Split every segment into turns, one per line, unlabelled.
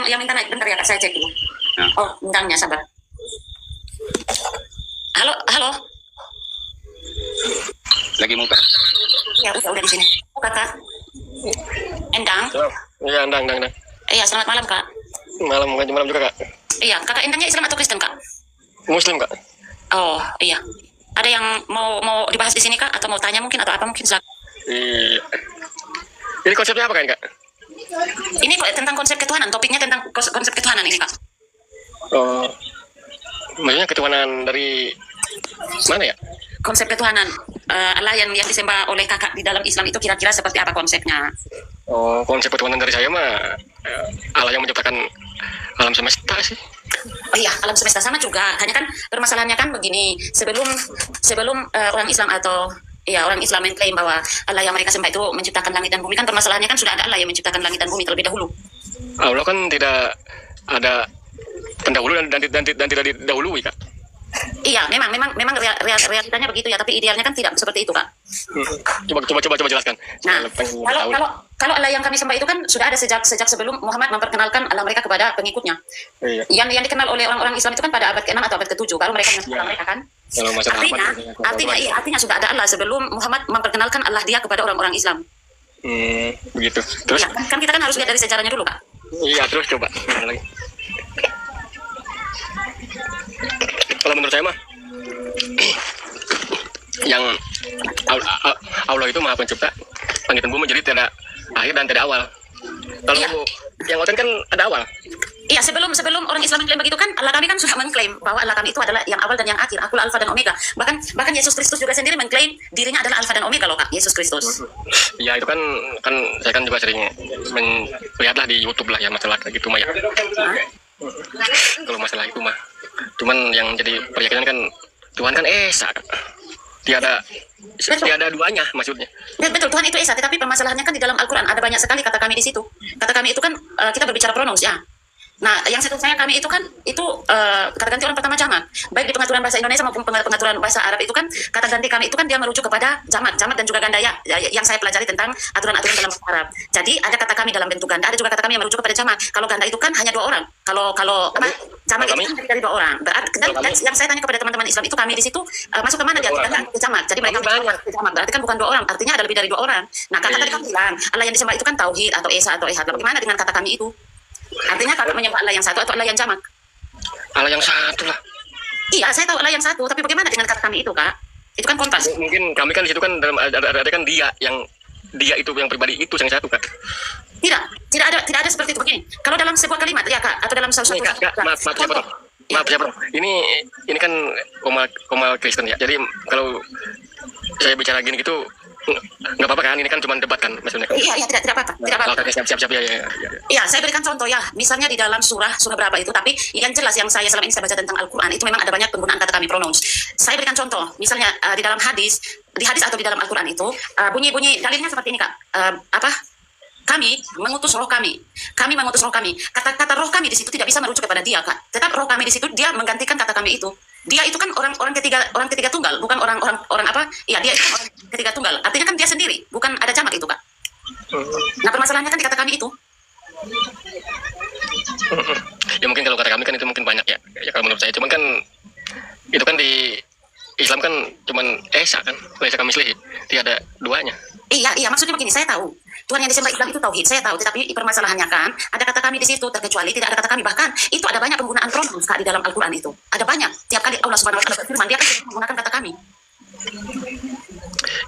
yang minta naik. Bentar ya Kak, saya cek dulu.
Ya.
Oh, bintangnya sabar. Halo, halo.
Lagi muka.
Ya udah di sini. Oh, Kakak. Endang.
Iya, Endang.
Iya, selamat malam Kak.
Malam juga, Kak.
Iya, Kakak Endangnya Islam atau Kristen Kak?
Muslim, Kak.
Oh, iya. Ada yang mau dibahas di sini Kak? Atau mau tanya mungkin atau apa mungkin?
Iya. Ini konsepnya apa kan, Kak?
Ini tentang konsep ketuhanan. Topiknya tentang konsep ketuhanan ini Kak.
Oh, maksudnya ketuhanan dari mana ya?
Konsep ketuhanan Allah yang disembah oleh Kakak di dalam Islam itu kira-kira seperti apa konsepnya?
Oh, konsep ketuhanan dari saya mah Allah yang menciptakan alam semesta sih.
Oh iya, alam semesta sama juga. Hanya kan permasalahannya kan begini, sebelum orang Islam atau orang Islam mengklaim bahwa Allah yang mereka sembah itu menciptakan langit dan bumi, kan permasalahannya kan sudah ada Allah yang menciptakan langit dan bumi terlebih dahulu.
Allah kan tidak ada pendahulu dan tidak didahului, Kak.
Iya, memang realitanya begitu ya, tapi idealnya kan tidak seperti itu, Kak.
Coba jelaskan.
Nah, kalau Allah yang kami sembah itu kan sudah ada sejak sebelum Muhammad memperkenalkan Allah mereka kepada pengikutnya.
Iya.
Yang dikenal oleh orang-orang Islam itu kan pada abad ke-6 atau abad ke-7 baru mereka menyebut Allah mereka kan. Artinya sudah ada Allah sebelum Muhammad memperkenalkan Allah dia kepada orang-orang Islam.
Begitu. Terus?
Ya, kan kita kan harus lihat dari sejarahnya dulu, Kak.
Iya, terus coba. Lagi. Kalau menurut saya mah yang Allah itu maha pencipta langit dan bumi, jadi tidak akhir dan tidak awal. Kalau yang lain kan ada awal.
Iya, sebelum orang Islam mengklaim begitu kan, Allah kami kan sudah mengklaim bahwa Allah kami itu adalah yang awal dan yang akhir, Akulah Alfa dan Omega. Bahkan Yesus Kristus juga sendiri mengklaim dirinya adalah Alfa dan Omega loh Kak, Yesus Kristus.
Ya itu kan saya kan juga sering melihatlah di YouTube lah ya masalah kayak gitu mah ya. Kalau masalah itu mah, cuman yang jadi peryakinan kan Tuhan kan Esa, tiada duanya maksudnya.
Betul, Tuhan itu Esa, tetapi permasalahannya kan di dalam Al-Quran ada banyak sekali kata kami di situ. Kata kami itu kan kita berbicara pronouns ya. Nah, yang setahu saya kami itu kan kata ganti orang pertama jamak. Baik di pengaturan bahasa Indonesia maupun pengaturan bahasa Arab itu kan kata ganti kami itu kan dia merujuk kepada jamak dan juga ganda ya. Yang saya pelajari tentang aturan-aturan dalam bahasa Arab. Jadi ada kata kami dalam bentuk ganda, ada juga kata kami yang merujuk kepada jamak. Kalau ganda itu kan hanya 2 orang. Kalau jamak itu kan dari 2 orang. Dan yang saya tanya kepada teman-teman Islam itu kami di situ masuk ke mana dia? Ganda ke jamak. Jadi mereka ke jamak. Berarti kan bukan 2 orang. Artinya ada lebih dari 2 orang. Nah, kata tadi kamu bilang Allah yang disembah itu kan tauhid atau esa atau ehad. Bagaimana dengan kata kami itu? Artinya kakak menyembah Allah yang satu atau Allah yang jamak?
Allah yang satu lah.
Iya, saya tahu Allah yang satu, tapi bagaimana dengan kata kami itu, Kak? Itu kan kontras.
Mungkin kami kan di situ kan dalam ada kan dia itu yang pribadi itu yang satu, Kak.
Tidak ada seperti itu begini. Kalau dalam sebuah kalimat ya, Kak, atau dalam satu
maaf siapa dong. Ini kan komal Kristen ya. Jadi kalau saya bicara gini gitu nggak apa-apa kan, ini kan cuma debat kan maksudnya.
Iya, tidak apa-apa.
Siap ya.
Iya, saya berikan contoh ya, misalnya di dalam surah berapa itu, tapi yang jelas yang saya selama ini saya baca tentang Al-Quran itu memang ada banyak penggunaan kata kami pronouns. Saya berikan contoh, misalnya di dalam hadis atau di dalam Al-Quran itu bunyi dalilnya seperti ini Kak. Kami mengutus roh kami mengutus roh kami. Kata roh kami di situ tidak bisa merujuk kepada dia Kak. Tetap roh kami di situ dia menggantikan kata kami itu. Dia itu kan orang ketiga tunggal, bukan orang apa? Iya, dia itu orang ketiga tunggal. Artinya kan dia sendiri, bukan ada jamak itu Kak. Nah, permasalahannya kan di kata kami itu.
Ya mungkin kalau kata kami kan itu mungkin banyak ya. Ya kalau menurut saya cuman kan itu kan di Islam kan cuman Esa kan, Esa kami selih, tidak ada duanya.
Iya, maksudnya begini, saya tahu Tuhan yang disembah Islam itu tauhid, saya tahu, tetapi permasalahannya kan ada kata kami di situ, terkecuali tidak ada kata kami, bahkan itu ada banyak penggunaan pronouns Kak di dalam Al-Quran itu. Ada banyak, tiap kali Allah Subhanahu wa taala berfirman, dia kan menggunakan kata kami.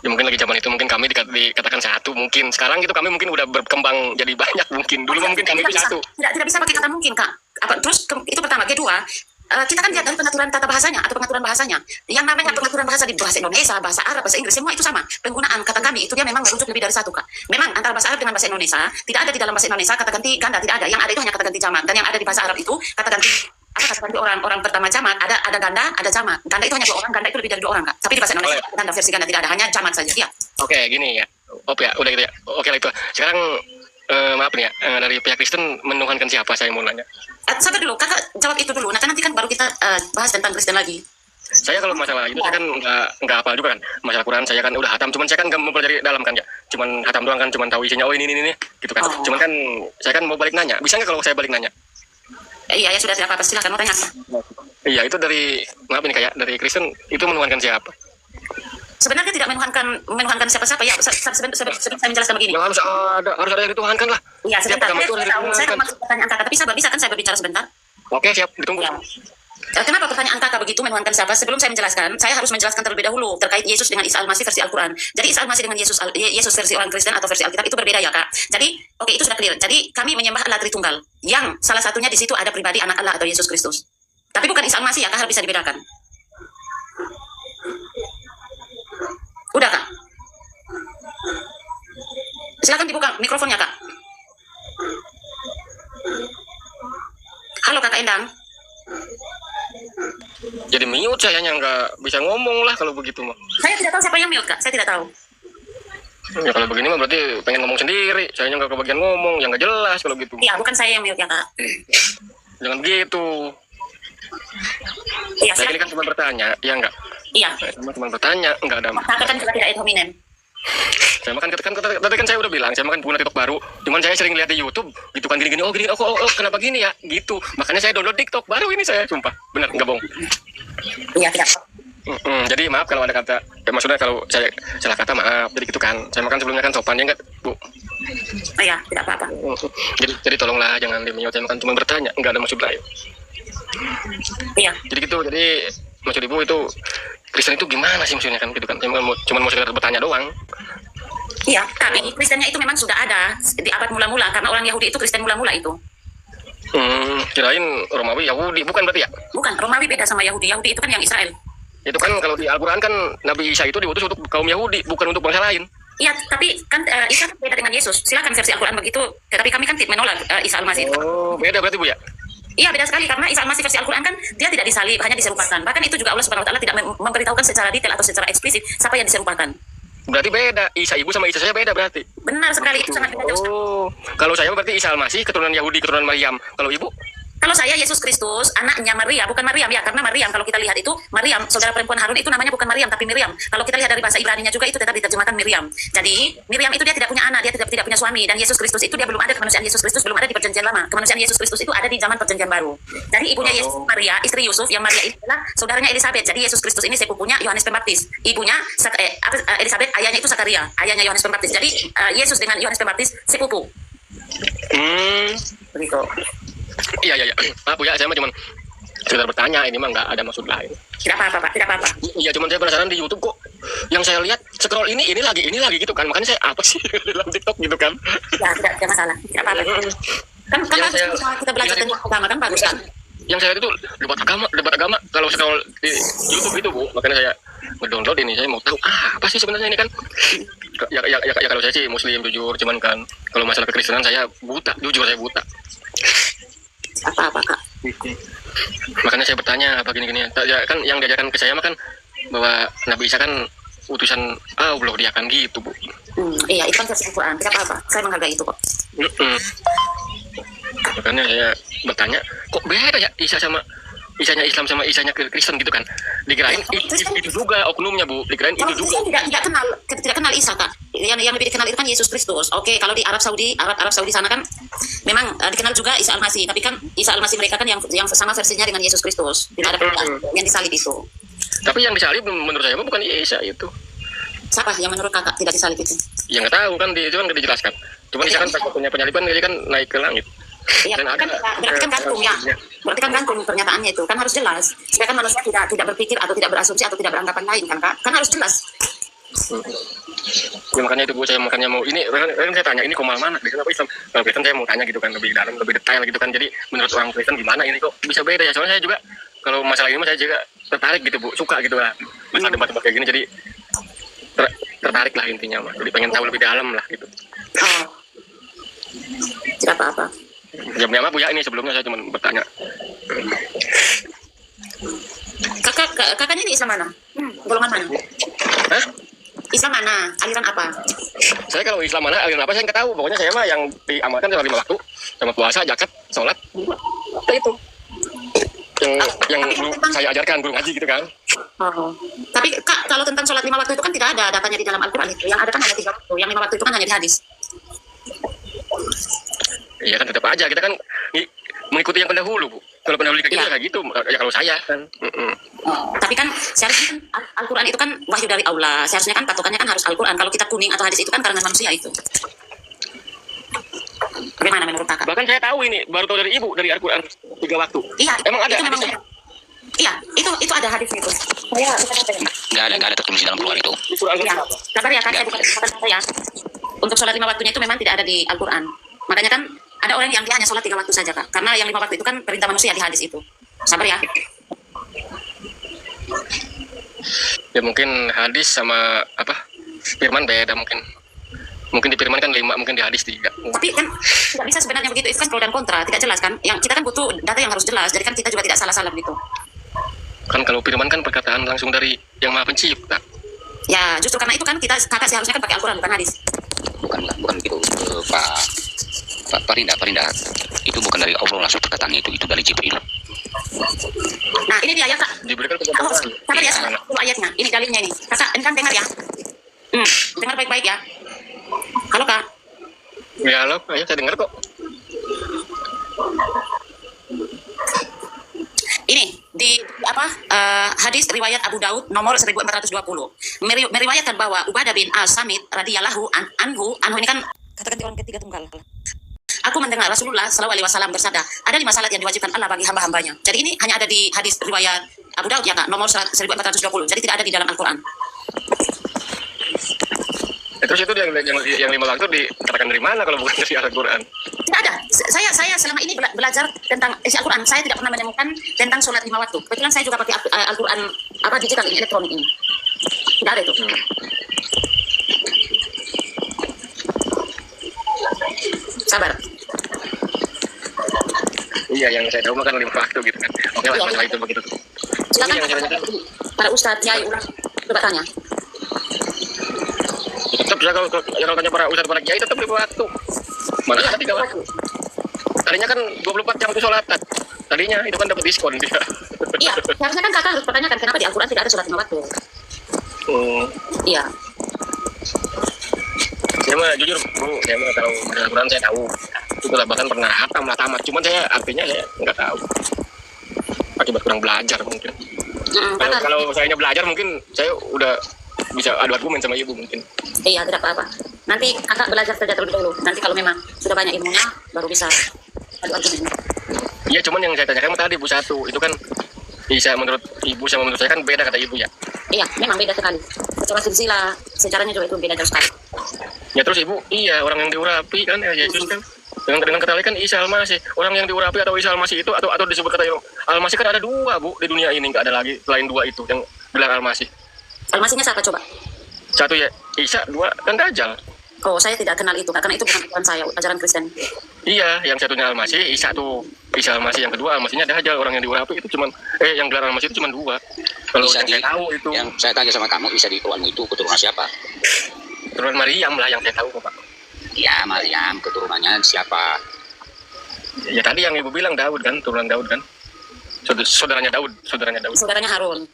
Ya mungkin lagi zaman itu mungkin kami dikatakan satu, mungkin sekarang itu kami mungkin udah berkembang jadi banyak mungkin. Dulu mungkin kami itu satu.
Tidak bisa pakai kata mungkin Kak. Terus itu pertama, kedua, kita kan lihat dari pengaturan tata bahasanya atau pengaturan bahasanya. Yang namanya pengaturan bahasa di bahasa Indonesia, bahasa Arab, bahasa Inggris, semua itu sama. Penggunaan kata kami itu dia memang merujuk lebih dari satu Kak. Memang antara bahasa Arab dengan bahasa Indonesia tidak ada di dalam bahasa Indonesia kata ganti ganda, tidak ada. Yang ada itu hanya kata ganti jamak, dan yang ada di bahasa Arab itu kata ganti orang pertama jamak, ada ganda, ada jamak. Ganda itu hanya 2 orang, ganda itu lebih dari 2 orang Kak. Tapi di bahasa Indonesia ganda versi ganda tidak ada, hanya jamak saja. Iya.
Oke, gini ya. Ya, udah gitu ya. Oke lah itu. Sekarang maaf nih ya, dari pihak Kristen menuhankan siapa, saya mau nanya.
Sabar dulu, Kakak jawab itu dulu. Nanti kan baru kita bahas tentang Kristen lagi.
Saya kalau masalah itu saya kan nggak hafal juga kan. Masalah Quran saya kan udah hatam, cuman saya kan nggak mempelajari dalam kan ya. Cuman hatam doang kan, cuman tahu isinya. Oh ini gitu kan.
Oh.
Cuman kan saya kan mau balik nanya. Bisa nggak kalau saya balik nanya?
Iya ya sudah tidak apa-apa, silakan mau tanya apa.
Iya itu dari maaf ini kayak dari Kristen itu menuhankan siapa?
Sebenarnya tidak menuhankan siapa-siapa ya. Sebelum saya menjelaskan begini.
Yang harus ada yang dituhankan lah.
Iya sebentar.
Yang pertama itu harus
Saya
dituhankan.
maksud pertanyaan kakak, tapi bisa kan saya berbicara sebentar?
Oke siap ditunggu.
Ya. Kenapa pertanyaan kakak begitu menuhankan siapa? Sebelum saya menjelaskan, saya harus menjelaskan terlebih dahulu terkait Yesus dengan Isa Al-Masih versi Al-Quran. Jadi Isa Al-Masih dengan Yesus versi orang Kristen atau versi Alkitab itu berbeda ya kak. Jadi oke itu sudah clear. Jadi kami menyembah Allah Tritunggal yang salah satunya di situ ada pribadi anak Allah atau Yesus Kristus. Tapi bukan Isa Al-Masih ya kak, harus bisa dibedakan. Udah kak. Silakan dibuka mikrofonnya kak. Halo kakak Endang.
Jadi mute saya yang nggak bisa ngomong lah kalau begitu mah.
Saya tidak tahu siapa yang mute kak. Saya tidak tahu.
Ya kalau begini mah berarti pengen ngomong sendiri. Saya nggak kebagian ngomong, yang nggak jelas kalau gitu.
Iya bukan saya yang mute ya kak.
Jangan gitu.
Iya
Saya ini
silakan.
kan cuma bertanya, ya enggak?
Iya.
Saya cuma bertanya, enggak ada.
Kakak kan juga tidak ad hominem.
Saya makan tadi kan saya udah bilang, saya makan pengguna TikTok baru. Cuman saya sering lihat di YouTube, gitu kan gini-gini. Oh gini, oh kenapa gini ya? Gitu. Makanya saya download TikTok baru ini saya, sumpah. Benar, enggak bohong.
Iya tidak.
Jadi maaf kalau ada kata, maksudnya kalau saya salah kata maaf. Jadi gitu kan. Saya makan sebelumnya kan sopan ya enggak, Bu?
Oh iya tidak apa-apa.
Jadi tolonglah jangan di-mute. Saya makan cuma bertanya, enggak ada maksud lain.
Iya.
Jadi gitu, jadi maksud ibu itu Kristen itu gimana sih maksudnya kan gitu kan? Cuma mau sekedar bertanya doang.
Iya, kami Kristennya itu memang sudah ada di abad mula-mula karena orang Yahudi itu Kristen mula-mula itu.
Kirain Romawi Yahudi bukan berarti ya?
Bukan, Romawi beda sama Yahudi. Yahudi itu kan yang Israel.
Itu kan kalau di Al-Quran kan Nabi Isa itu diutus untuk kaum Yahudi, bukan untuk bangsa lain.
Iya, tapi kan Isa beda dengan Yesus. Silakan versi Al-Quran begitu. Tapi kami kan menolak Isa Al-Masih itu.
Oh, beda berarti Bu ya?
Iya beda sekali karena Isa Al-Masih versi Al-Quran kan dia tidak disalib, hanya diserupakan. Bahkan itu juga Allah Subhanahu Wa Taala tidak memberitahukan secara detail atau secara eksplisit siapa yang diserupakan.
Berarti beda. Isa ibu sama Isa saya beda berarti.
Benar sekali itu sangat beda.
Oh, kalau saya berarti Isa Al-Masih keturunan Yahudi, keturunan Maryam. Kalau ibu?
Kalau saya Yesus Kristus, anaknya Maria, bukan Maryam ya, karena Maryam kalau kita lihat itu Maryam, saudara perempuan Harun itu namanya bukan Maryam tapi Miriam. Kalau kita lihat dari bahasa Ibrani-nya juga itu tetap diterjemahkan Miriam. Jadi Miriam itu dia tidak punya anak, dia tidak punya suami, dan Yesus Kristus itu dia belum ada, kemanusiaan Yesus Kristus belum ada di perjanjian lama. Kemanusiaan Yesus Kristus itu ada di zaman perjanjian baru. Jadi ibunya Yesus Maria, istri Yusuf, yang Maria ini adalah saudaranya Elisabet. Jadi Yesus Kristus ini sepupunya Yohanes Pembaptis. Ibunya Elisabet, ayahnya itu Zakaria, ayahnya Yohanes Pembaptis. Jadi Yesus dengan Yohanes Pembaptis sepupu. Begitu.
Iya. Maaf Bu ya, saya mah cuma sekedar bertanya, ini mah nggak ada maksud lain.
Tidak apa-apa, Pak. Tidak apa-apa.
Iya, cuman saya penasaran di YouTube kok yang saya lihat scroll ini lagi gitu kan. Makanya saya apa sih dalam TikTok gitu kan.
Ya, tidak masalah. Tidak apa-apa. Kan
Yang
bagus
saya-
kita belajar tentang agama kan bagus kan?
Yang saya lihat itu debat agama kalau scroll di YouTube itu Bu. Makanya saya ngedownload ini, saya mau tahu apa sih sebenarnya ini kan. Ya kalau saya sih muslim jujur, cuman kan kalau masalah kekristenan saya buta, jujur saya buta.
Apa-apa, Kak?
Makanya saya bertanya apa gini-gini. Ya, kan yang diajarkan ke saya mah kan bahwa Nabi Isa kan utusan Allah, dia kan gitu Bu.
Iya, itu kan versi Al-Quran. Tidak apa-apa. Saya menghargai itu kok.
Makanya saya bertanya, kok beda ya Isa sama Isanya Islam sama Isanya Kristen gitu kan? Dikirain itu juga oknumnya Bu, dikirain itu juga.
Saya tidak kenal Isa, Kak. Yang lebih dikenal itu kan Yesus Kristus. Oke, kalau di Arab Saudi sana kan memang dikenal juga Isa Al-Masih, tapi kan Isa Al-Masih mereka kan yang sama versinya dengan Yesus Kristus. Tidak ada yang disalib itu.
Tapi yang disalib menurut saya bukan Isa itu.
Siapa yang menurut Kakak tidak disalib itu?
Ya nggak tahu kan, itu kan nggak dijelaskan. Cuma Isa kan pas waktunya penyaliban dia kan naik ke langit.
Iya,
Dan
kan, berarti kan gantung ya. Berarti kan gantung pernyataannya itu. Kan harus jelas. Supaya kan manusia tidak berpikir atau tidak berasumsi atau tidak beranggapan lain kan, Kak? Kan harus jelas.
Ya makanya itu Bu, saya makanya mau ini kan saya tanya ini komal mana Kristen apa Islam. Kalau Kristen saya mau tanya gitu kan lebih dalam, lebih detail gitu kan. Jadi menurut orang Kristen gimana ini kok bisa beda ya? Soalnya saya juga kalau masalah ini saya juga tertarik gitu Bu, suka gitu lah. Masalah debat-debat kayak gini jadi tertarik lah intinya mah. Jadi pengen tahu lebih dalam lah gitu.
Oh. Tidak apa-apa.
Jawabnya apa Bu ya, ini sebelumnya saya cuma bertanya.
Kakaknya ini Islam mana? Golongan mana?
Hah?
Islam mana? Aliran apa?
Saya kalau Islam mana aliran apa saya nggak tahu. Pokoknya saya mah yang diamalkan sama 5 waktu, sama puasa, zakat, sholat. Itu yang dulu saya ajarkan guru ngaji gitu kan.
Oh. Tapi Kak, kalau tentang sholat 5 waktu itu kan tidak ada datanya di dalam Al-Quran itu. Yang ada kan hanya 3 waktu. Yang 5 waktu itu kan hanya di hadis.
Iya kan tetap aja kita kan mengikuti yang pendahulu, Bu. Kalau pendahulu kayak gitu
Iya.
ya kayak gitu. Ya kalau saya kan.
Tapi kan seharusnya kan Al-Quran itu kan wahyu dari Allah. Seharusnya kan patokannya kan harus Al-Quran. Kalau kitab kuning atau hadis itu kan karangan manusia itu. Bagaimana menurut Kakak?
Bahkan saya tahu ini baru tahu dari Ibu dari Al-Quran 3 waktu.
Iya,
Emang ada
itu memang
hadisnya?
iya, itu ada hadisnya itu. Saya
Nggak ada tertulis di dalam Quran itu.
Di Quran
Iya,
apa?
sabar ya Kak, saya bukan kata ya. Untuk sholat 5 waktunya itu memang tidak ada di Al-Quran. Makanya kan ada orang yang dia hanya sholat 3 waktu saja Kak. Karena yang 5 waktu itu kan perintah manusia di hadis itu. Sabar ya.
Ya mungkin hadis sama apa? Firman beda mungkin. Mungkin di firman kan 5, mungkin di hadis 3.
Tapi kan tidak bisa sebenarnya begitu. Itu kan pro dan kontra, tidak jelas kan. Yang kita kan butuh data yang harus jelas. Jadi kan kita juga tidak salah-salah begitu.
Kan kalau firman kan perkataan langsung dari yang Maha Pencipta.
Ya justru karena itu kan kakak seharusnya kan pakai Al-Quran bukan hadis.
Bukan begitu, Pak Rinda. Itu bukan dari Allah langsung perkataannya itu dari Jibril.
Nah ini dia ya Kak.
Jibril kan
Oh,
perkataan.
sabar ya, dulu ayatnya. Ini dalilnya ini. Kakak, ini kan dengar ya. Dengar baik-baik ya. Halo Kak.
Ya halo, ayo saya dengar kok.
Ini di apa hadis riwayat Abu Daud nomor 1420 meriwayatkan bahwa Ubadah bin As-Samit radhiyallahu anhu ini kan katakan orang ketiga tunggal. Aku mendengar Rasulullah SAW bersabda, ada 5 salat yang diwajibkan Allah bagi hamba-hambanya. Jadi ini hanya ada di hadis riwayat Abu Daud ya Kak, nomor 1420. Jadi tidak ada di dalam Al-Quran.
Terus itu yang 5 waktu dikatakan dari mana kalau bukan dari Al-Quran?
Tidak ada. Saya selama ini belajar tentang isi Al-Quran. Saya tidak pernah menemukan tentang sholat 5 waktu. Kebetulan saya juga pakai Al-Quran digital ini, elektronik ini. Tidak ada itu. Sabar.
Iya, yang saya tahu mah kan 5 waktu gitu kan. Oke lah,
Iya,
masalah
iya.
itu begitu.
Silakan
Ini yang saya
para ustadz, kiai, ulang. Coba tanya.
Tetap ya kalau tanya para ustadz para kiai tetap 5 waktu. Mana ada 3 waktu? Tadinya kan 24 jam itu sholatan. Tadinya itu kan dapat diskon dia.
Iya, seharusnya kan kakak harus pertanyakan kenapa di Al-Quran tidak ada sholat 5 waktu. Iya.
Saya mah jujur Bu, saya mah tahu Al-Quran saya tahu. Itulah bahkan pernah hatam lah tamat. Cuman saya artinya saya nggak tahu. Akibat kurang belajar mungkin. Kalau sayanya belajar mungkin saya udah bisa adu argumen sama ibu mungkin.
Iya, tidak apa-apa. Nanti kakak belajar saja terlebih dahulu. Nanti kalau memang sudah banyak ilmunya, baru bisa adu argumen.
Iya, cuman yang saya tanyakan tadi Bu satu itu kan bisa menurut ibu sama menurut saya kan beda kata ibu ya.
Iya, memang beda sekali. Secara silsilah, secaranya juga itu beda jauh sekali.
Ya terus ibu, iya orang yang diurapi kan ya Yesus kan. Dengan kata lain kan Isa Al-Masih. Orang yang diurapi atau Isa Al-Masih itu atau disebut kata Al-Masih kan ada 2 Bu di dunia ini, nggak ada lagi selain 2 itu yang gelar Al-Masih.
Al-Masihnya siapa coba?
1 ya Isa, 2 kan Dajjal.
Oh, saya tidak kenal itu, karena itu bukan ajaran saya, ajaran Kristen.
Iya, yang satunya Al-Masih, Isa tuh Isa Al-Masih, yang kedua Al-Masihnya Dajjal. Orang yang diurapi itu cuman yang gelar Al-Masih itu cuma 2. Kalau yang saya tahu itu
Yang saya tanya sama kamu, bisa di Quranmu itu keturunan siapa?
keturunan Maryam lah yang saya tahu Pak.
Ya, Maryam, keturunannya siapa?
Ya tadi yang ibu bilang Daud kan, turunan Daud kan. Saudaranya Daud.
Saudaranya Harun.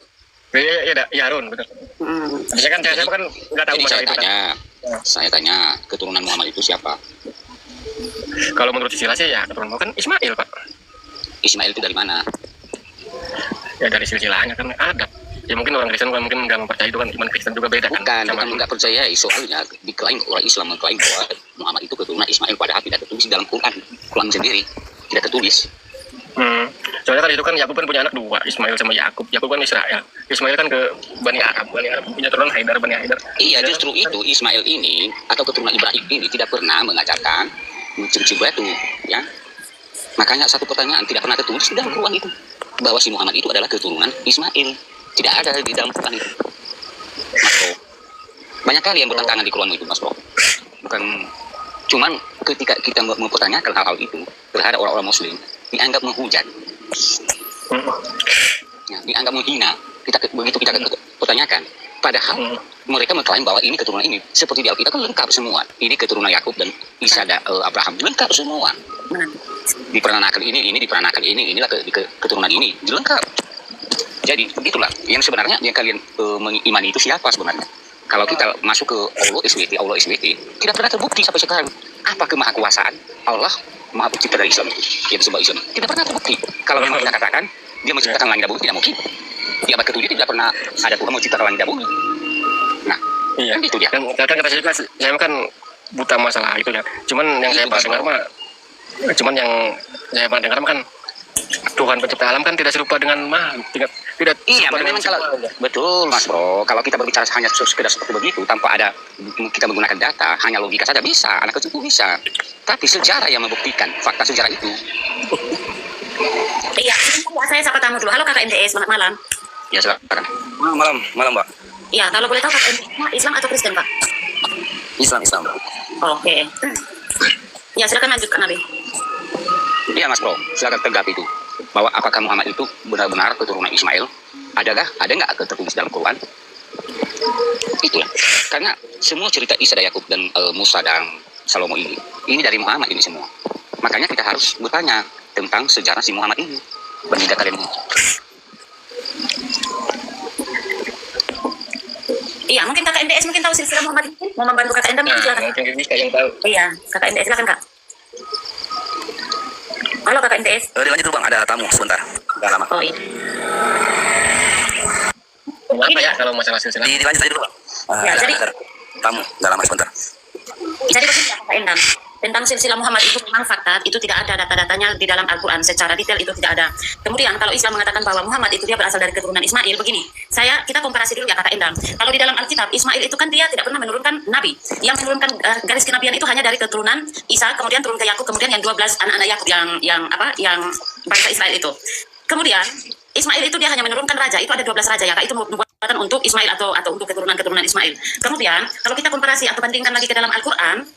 Ya Harun, benar. Saya kan nggak tahu
Jadi
masalah itu kan.
saya tanya, keturunan Muhammad itu siapa?
Kalau menurut istilah sih ya keturunan kan Ismail Pak.
Ismail itu dari mana?
Ya dari silsilahnya kan ada. Ya mungkin orang Kristen kan mungkin nggak mempercayai itu kan, iman Kristen juga beda kan.
Bukan nggak percaya, soalnya diklaim orang Islam mengklaim bahwa Muhammad itu keturunan Ismail, padahal tidak tertulis di dalam Quran sendiri tidak tertulis.
Soalnya kan itu kan Yakub kan punya anak 2, Ismail sama Yakub. Yakub kan Israel. Ismail kan ke Bani Arab punya turunan Bani Haidar.
Iya, justru itu Ismail ini atau keturunan Ibrahim ini tidak pernah mengajarkan mencuri batu, ya. Makanya satu pertanyaan tidak pernah tertulis di dalam Quran itu bahwa si Muhammad itu adalah keturunan Ismail. Tidak ada di dalam Quran itu, Mas Bro. Banyak kali yang bertentangan di Quran itu, Mas Bro. Bukan cuman ketika kita mempertanyakan hal-hal itu terhadap orang-orang Muslim, dianggap menghujat, ya, dianggap menghina. Begitu kita pertanyakan, padahal mereka mengklaim bahwa ini keturunan ini, seperti di Alkitab kan lengkap semua. Ini keturunan Yakub dan Isa dan Abraham, lengkap semua. Diperanakan ini diperanakan ini, inilah keturunan ini, lengkap. Jadi begitulah yang sebenarnya yang kalian mengimani itu siapa sebenarnya. Kalau kita masuk ke Allah SWT tidak pernah terbukti sampai sekarang apa kemahakuasaan Allah Maha Pencipta dari Islam itu yang disembah Islam tidak pernah terbukti. Kalau memang kita katakan dia menciptakan langit dan bumi, tidak mungkin. Di abad ke-7 tidak pernah ada Tuhan menciptakan langit dan bumi. Nah,
Iya.
kan gitu dia.
Kan kata saya kan buta masalah itu ya. Cuman yang saya pernah dengar mah, kan Tuhan pencipta alam kan tidak serupa dengan tidak
Iya,
serupa dengan
memang kalau
semua.
betul Mas Bro, kalau kita berbicara hanya sekedar seperti begitu tanpa ada kita menggunakan data, hanya logika saja bisa, anak kecil pun bisa. Tapi sejarah yang membuktikan fakta sejarah itu.
Iya, saya sapa tamu dulu. Halo Kakak MDS, selamat malam.
Ya silakan.
Malam Mbak.
Iya, kalau boleh tahu Kakak MDS Islam atau Kristen Pak?
Islam.
Oke. Ya, silakan lanjutkan Nabi.
Iya Mas Bro, silakan tegap itu bahwa apakah Muhammad itu benar-benar keturunan Ismail? Ada nggak tertulis dalam Quran? Itulah. Karena semua cerita Isa dan Yakub dan Musa dan Salomo ini dari Muhammad ini semua. Makanya kita harus bertanya tentang sejarah si Muhammad ini. Berbeda kalian.
Iya, mungkin Kakak MDS mungkin tahu silsilah Muhammad itu. Mau membantu Kakak MDS,
Nah,
silakan.
mungkin ini yang tahu.
Iya, Kakak MDS silakan Kak. Halo Kakak MDS.
Dilanjut dulu Bang, ada tamu sebentar. Udah lama.
Oh iya.
Kenapa ya kalau masalah silsilah?
Dilanjut aja dulu Bang.
Ya, jadi-
ada tamu, udah lama sebentar.
Jadi begini ya, Kakak Endang, tentang silsilah Muhammad itu memang fakta, itu tidak ada data-datanya di dalam Al-Quran, secara detail itu tidak ada. Kemudian kalau Islam mengatakan bahwa Muhammad itu dia berasal dari keturunan Ismail, begini, kita komparasi dulu ya Kakak Endang. Kalau di dalam Alkitab, Ismail itu kan dia tidak pernah menurunkan Nabi. Yang menurunkan garis kenabian itu hanya dari keturunan Isa, kemudian turun ke Yakub, kemudian yang 12 anak-anak Yakub yang bangsa Israel itu. Kemudian Ismail itu dia hanya menurunkan raja, itu ada 12 raja ya, Kak, itu nubuatan untuk Ismail atau untuk keturunan-keturunan Ismail. Kemudian kalau kita komparasi atau bandingkan lagi ke dalam Al-Quran,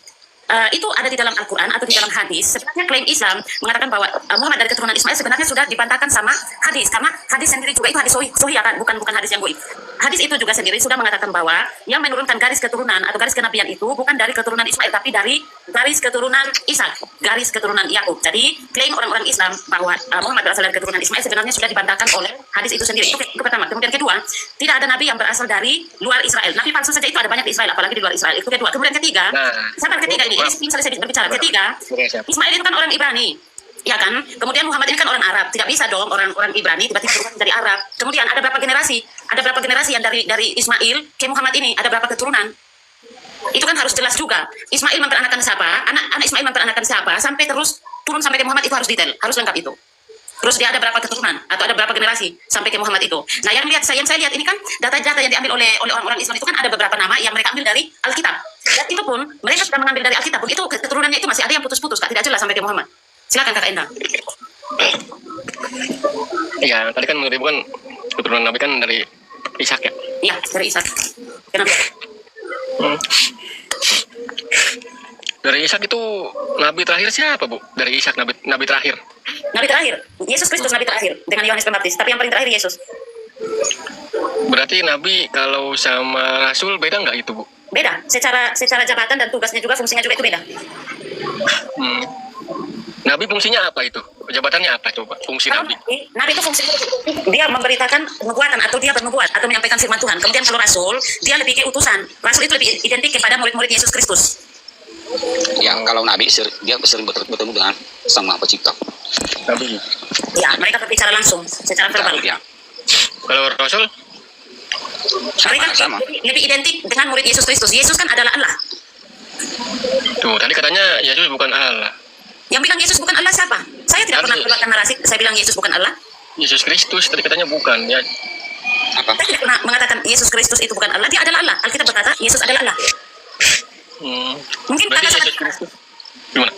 itu ada di dalam Al-Quran atau di dalam hadis. Sebenarnya klaim Islam mengatakan bahwa Muhammad dari keturunan Ismail sebenarnya sudah dibantahkan sama hadis, karena hadis sendiri juga itu hadis sahih ya kan, bukan hadis yang goib. Hadis itu juga sendiri sudah mengatakan bahwa yang menurunkan garis keturunan atau garis kenabian itu bukan dari keturunan Ismail tapi dari garis keturunan Ishak, garis keturunan Yakub. Jadi klaim orang-orang Islam bahwa Muhammad berasal dari keturunan Ismail sebenarnya sudah dibantahkan oleh hadis itu sendiri. Itu pertama. Kemudian kedua, tidak ada nabi yang berasal dari luar Israel. Nabi palsu saja itu ada banyak di Israel, apalagi di luar Israel. Itu kedua. Kemudian ketiga, sabar ketiga ini selesai berbicara. Ketiga, Ismail itu kan orang Ibrani. Ya kan? Kemudian Muhammad ini kan orang Arab. Tidak bisa dong orang Ibrani tiba-tiba berubah dari Arab. Kemudian ada berapa generasi? Ada berapa generasi yang dari Ismail ke Muhammad ini? Ada berapa keturunan? Itu kan harus jelas juga. Ismail memperanakan siapa? Anak Ismail memperanakan siapa? Sampai terus turun sampai ke Muhammad itu harus detail, harus lengkap itu. Terus dia ada berapa keturunan atau ada berapa generasi sampai ke Muhammad itu. Nah, yang saya lihat ini kan data-data yang diambil oleh orang-orang Islam itu kan ada beberapa nama yang mereka ambil dari Alkitab. Dan itu pun mereka sudah mengambil dari Alkitab pun itu keturunannya itu masih ada yang putus-putus, Kak, tidak jelas sampai ke Muhammad. Silakan Kakak Endang.
Iya, tadi kan menurut Ibu kan keturunan Nabi kan dari Ishak ya.
Iya, dari Ishak. Kenapa?
Dari Ishak itu Nabi terakhir siapa Bu? Dari Ishak Nabi terakhir.
Nabi terakhir, Yesus Kristus Nabi terakhir dengan Yohanes Pembaptis. Tapi yang paling terakhir Yesus.
Berarti Nabi kalau sama Rasul beda nggak itu Bu?
Beda. Secara jabatan dan tugasnya juga, fungsinya juga itu beda.
Nabi fungsinya apa itu? Jabatannya apa coba? Fungsi
Kalau
Nabi?
Nabi itu fungsinya dia memberitakan nubuatan atau dia bernubuat atau menyampaikan firman Tuhan. Kemudian kalau Rasul, dia lebih ke utusan. Rasul itu lebih identik kepada murid-murid Yesus Kristus.
Ya, kalau Nabi dia sering bertemu dengan Sang Maha Pencipta.
Nabi.
Ya, mereka berbicara langsung secara verbal.
Ya,
Kalau Rasul?
Mereka
sama.
lebih identik dengan murid Yesus Kristus. Yesus kan adalah Allah.
Tuh, tadi katanya Yesus bukan Allah.
Yang bilang Yesus bukan Allah siapa? Saya tidak pernah keluarkan narasi. Saya bilang Yesus bukan Allah.
Yesus Kristus tadi katanya bukan ya.
Apa?
Saya tidak pernah mengatakan Yesus Kristus itu bukan Allah. Dia adalah Allah. Alkitab berkata Yesus adalah Allah. Mungkin
Berarti
kakak
Yesus Kristus gimana?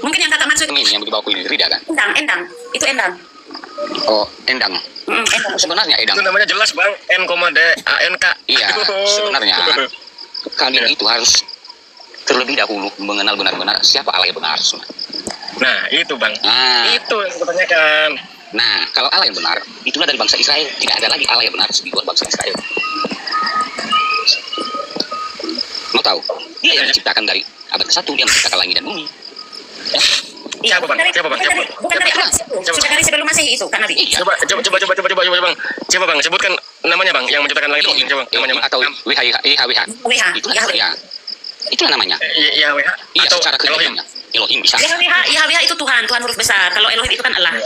mungkin yang kakak maksud
Ini yang dibawa ini Rida kan?
endang. Itu endang.
Oh, Endang.
Endang.
Sebenarnya Endang.
Itu namanya jelas Bang, N,D-A-N-K.
Iya, sebenarnya kalian itu harus terlebih dahulu mengenal benar-benar siapa Allah yang benar.
Nah, itu Bang.
Nah,
Itu yang saya tanyakan.
nah, kalau Allah yang benar, itulah dari bangsa Israel. Tidak ada lagi Allah yang benar di luar bangsa Israel. Mau tahu? Dia yang menciptakan dari abad ke-1, dia menciptakan langit dan bumi. Ya.
Iya,
Siapa bang? Siapa bang? Siapa?
bukan dari Arab itu. Sudah dari sebelum Masehi itu kan Nabi.
Iya.
Coba bang. Siapa bang? Sebutkan namanya bang yang menciptakan langit.
Elohim,
Coba namanya bang.
atau WH.
WH,
Itulah
Yahweh.
ya. Itulah namanya.
Yahweh
Iya,
atau
secara
Elohim.
keilmuannya. Elohim bisa.
Yahweh itu Tuhan huruf besar. Kalau Elohim itu kan Allah.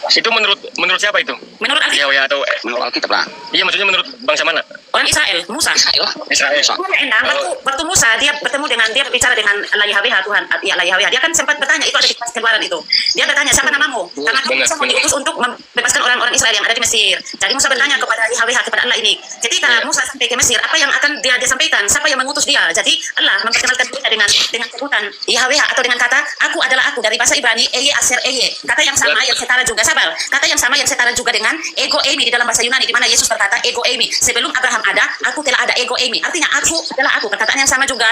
Itu menurut siapa itu?
Menurut Alkitab,
Yahweh atau
Menurut Alkitab lah.
iya maksudnya menurut bangsa mana?
orang Israel, Musa.
Israel lah.
Israel.
Musa.
Endang, waktu Musa dia bertemu dengan dia berbicara dengan Allah Yahweh Tuhan, ya Allah Yahweh. Dia kan sempat bertanya, itu ada di kitab Keluaran itu. Dia bertanya siapa namamu? Karena Musa mau diutus untuk membebaskan orang-orang Israel yang ada di Mesir. Jadi Musa bertanya kepada Yahweh, kepada Allah ini. Ketika Musa sampai ke Mesir, apa yang akan dia sampaikan? Siapa yang mengutus dia? Jadi Allah memperkenalkan dirinya dengan sebutan Yahweh atau dengan kata aku adalah aku dari bahasa Ibrani Eye Aser Eye. Kata yang sama yang setara juga sabar. Kata yang sama yang setara juga dengan ego eimi di dalam bahasa Yunani di mana Yesus berkata ego eimi. Sebelum Abraham ada, aku telah ada ego eimi. Artinya aku adalah aku. Perkataan yang sama juga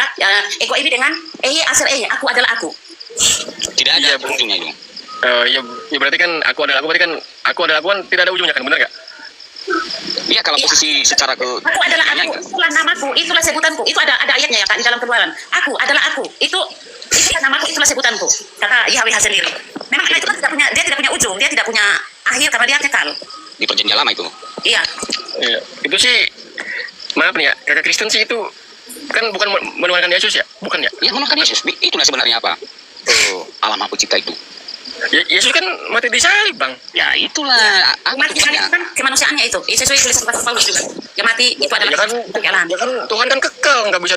ego eimi dengan Eye Aser Eye. Aku adalah aku.
Tidak ada
Iya,
ujungnya itu.
Ya berarti kan aku adalah aku kan tidak ada ujungnya kan, benar gak?
Iya, kalau posisi secara ke
Aku adalah aku. Itulah namaku. Itulah sebutanku. Itu ada ayatnya ya Kak di dalam Keluaran. Aku adalah aku. Itu kan namaku. Itulah sebutanku. Kata Yahweh sendiri. Memang Allah itu kan dia tidak punya ujung. Dia tidak punya akhir karena dia kekal.
di perjanjian lama itu.
Iya.
Iya. Itu sih maaf nih ya, kakak Kristen sih itu kan bukan menuhankan Yesus ya, bukan ya?
Ya, menakan Yesus. Itulah sebenarnya apa? Alam apa cipta itu.
Yesus kan mati di salib bang.
Ya, itulah apa
Mati
tujuannya.
kan kemanusiaannya itu. Sesuai tulisan Rasul Paulus juga. Dia mati itu adalah
Ya kan,
kekalahan.
ya kan Tuhan kan kekal, nggak bisa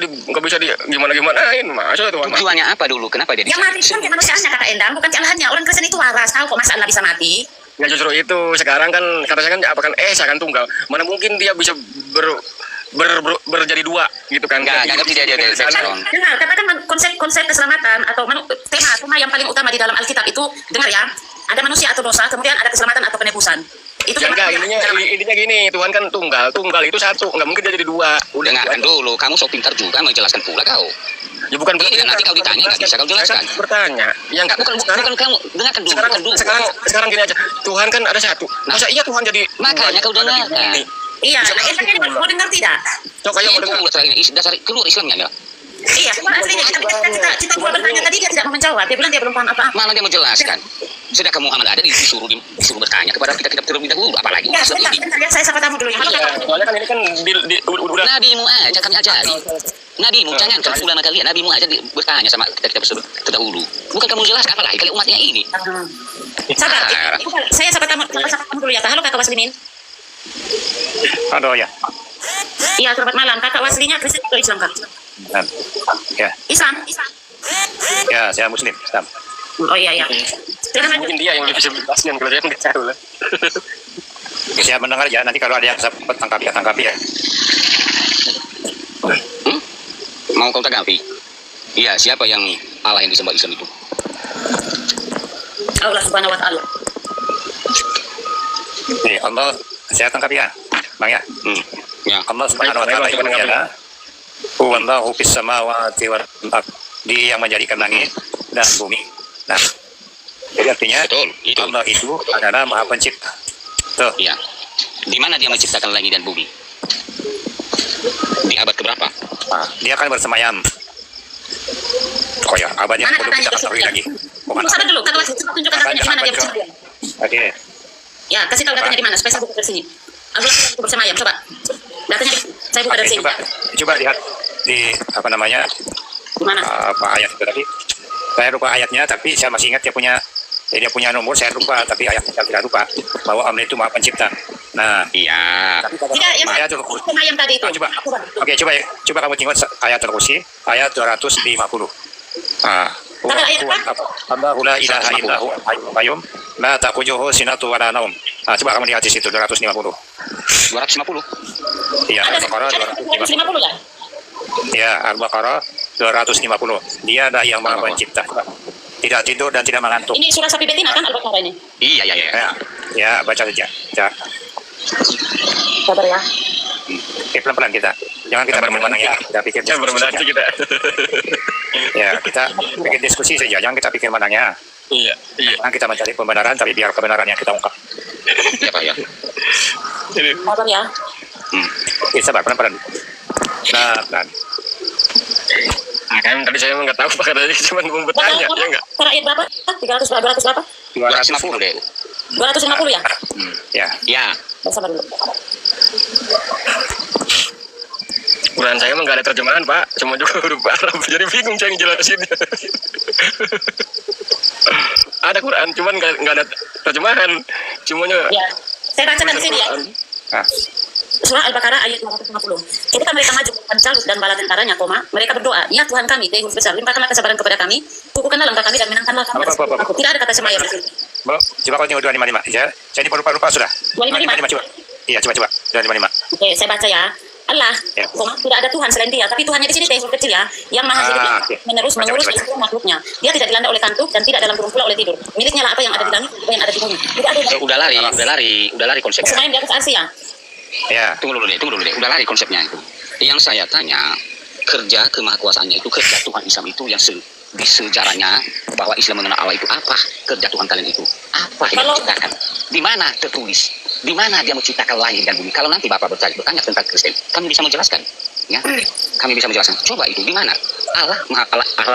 di gimanain, masa Tuhan mati?
Tujuannya apa dulu? Kenapa dia
Yang mati itu kan kemanusiaannya kata Endang, bukan kealahannya. Orang Kristen itu waras, tahu kok masa Allah bisa mati.
Ya justru itu sekarang kan kata saya kan apa kan akan tunggal. Mana mungkin dia bisa berjadi dua gitu kan?
Enggak ngerti dia Seron.
Dengar, katakan konsep keselamatan atau tema yang paling utama di dalam Alkitab itu, dengar ya, ada manusia atau dosa, kemudian ada keselamatan atau penebusan. Itu
Ya enggak, intinya gini, Tuhan kan tunggal itu satu, nggak mungkin dia jadi dua.
Dengarkan dulu, kamu sok pintar juga menjelaskan pula kau.
Ya bukan berarti
Iya, nanti kau ditanya nggak bisa kau jelaskan.
Saya kan bertanya, yang
Bukan kamu, dengarkan dulu.
sekarang gini aja, Tuhan kan ada satu. Masa iya Tuhan jadi
Makanya kau
ada di
dengarkan.
bumi?
iya, Endang ini mau dengar tidak?
Coba
Ya,
ayo mau
itu
dengar.
pula terakhir dasar keluar Islamnya ya.
Iya, cuma aslinya kita dua bertanya tadi dia tidak mau menjawab. Dia bilang dia belum paham apa-apa.
Malah dia menjelaskan. Sedangkan Muhammad ada disuruh bertanya kepada kita terlebih dahulu, apalagi
Ya,
Islam
sebentar,
ini.
sebentar, saya sapa tamu dulu ya. Halo,
Ya,
Kak.
soalnya kan ini kan udah
Nabimu aja kami ajari. Nabimu jangan kan ulama kalian, nabimu aja bertanya sama kita terdahulu. Bukan kamu jelaskan apalagi kali umatnya ini.
Sabar, saya sapa tamu dulu ya, Kak. Halo, Kakak Waslimin.
Halo ya.
Iya, selamat malam. Kakak Waslinya Kristen atau Islam, Kak?
Ya,
Islam.
ya saya Muslim. Islam.
Oh iya, iya. Silakan lanjut.
mungkin dia yang lebih bisa menjelaskan kalau saya kan nggak tahu lah.
Oke, saya mendengar ya. Nanti kalau ada yang sempat tangkapi ya.
Mau kau tanggapi? Iya, siapa yang Allah yang disembah Islam itu?
Allah Subhanahu wa taala.
Jadi Allah, saya tangkapi ya, Bang ya.
Ya.
Allah Subhanahu wa taala itu adalah Huwallahu fis samawati wal ardh. Dia yang menjadikan langit dan bumi. Nah, jadi artinya
Betul, itu.
Allah itu adalah Maha Pencipta. Tuh,
Iya. Di mana dia menciptakan langit dan bumi? Di abad keberapa?
nah, dia akan bersemayam. Oh ya, abadnya
Mana
perlu
katanya
kita
itu?
ketahui lagi. Bukan
Sabar dulu, Kakak Waslimin, coba tunjukkan katanya di mana dia bersemayam.
Oke.
Ya, kasih tahu datanya di mana supaya saya buka dari sini. Allah bersemayam, coba. Datanya saya buka dari
Oke,
sini.
coba lihat di apa namanya
Di mana?
apa ayat itu tadi. Saya lupa ayatnya, tapi saya masih ingat dia punya nomor, saya lupa, tapi ayatnya saya tidak lupa bahwa Allah itu Maha Pencipta. Nah,
Iya.
Tidak, yang
ayatul kursi.
bersemayam tadi itu.
Coba. Oke, coba kamu tengok ayatul kursi ayat 250. Ah,
Kata ayat apa?
Allahu la ilaha illahu al-hayyul qayyum la ta'khudhuhu sinatun wa la naum. Coba kamu lihat di situ 250.
250.
Iya,
Ada
Al-Baqarah 250.
250 kan?
Ya, Al-Baqarah 250. Dia ada yang Maha Pencipta. Tidak tidur dan tidak mengantuk.
Ini surah sapi betina kan Al-Baqarah ini?
Iya.
Ya, baca saja. Ya.
Sabar ya.
Oke, pelan-pelan kita. Jangan kita bermenang ya. Kita pikir
Ya
diskusi
benar-benar
saja.
kita.
Ya, kita pikir diskusi saja. Jangan kita pikir menangnya.
Iya.
Jangan kita mencari pembenaran, tapi biar kebenaran yang kita ungkap.
Iya, Pak ya.
Sabar ya.
Oke, sabar, pelan-pelan. Pelan-pelan.
kan tadi saya emang nggak tahu Pak, katanya cuma mau bertanya, ya nggak?
Rakyat berapa? 300 berapa?
250 deh.
250 ya?
Ya.
Ya.
Sabar dulu.
Quran saya emang nggak ada terjemahan Pak, cuma juga huruf Arab, jadi bingung saya ngejelasinnya. Ada Quran, cuman nggak ada terjemahan, cumanya.
Ya. Saya bacakan di sini ya.
Ah.
Surah Al-Baqarah ayat 250. Ketika mereka maju dengan Talut dan bala tentaranya, mereka berdoa, ya Tuhan kami, Tuhan besar, limpahkanlah kesabaran kepada kami, kukuhkanlah langkah kami dan menangkanlah kami. Tidak ada kata semaya di sini.
Bro, coba kau tengok 255. Ya, saya ini lupa sudah.
255.
Coba. Iya, coba. 255.
Oke, saya baca ya. Allah,
Ya.
tidak ada Tuhan selain Dia, tapi Tuhannya di sini huruf kecil ya, yang maha hidup
oke.
menerus
Baca.
mengurus seluruh makhluknya. Dia tidak dilanda oleh kantuk dan tidak dalam burung pula oleh tidur. Miliknya lah apa yang ada di langit, apa yang ada di bumi. Tidak ada
Udah lari konsepnya.
semua yang di atas arsy ya.
Ya.
Tunggu dulu deh. Udah lari konsepnya itu. Yang saya tanya, kerja kemahakuasaannya itu, kerja Tuhan Islam itu yang di sejarahnya bahwa Islam mengenal Allah itu apa? Kerja Tuhan kalian itu apa yang menciptakan? Di mana tertulis? Di mana dia menciptakan langit dan bumi? Kalau nanti Bapak bertanya tentang Kristen, kami bisa menjelaskan. Ya, kami bisa menjelaskan. Coba itu di mana? Allah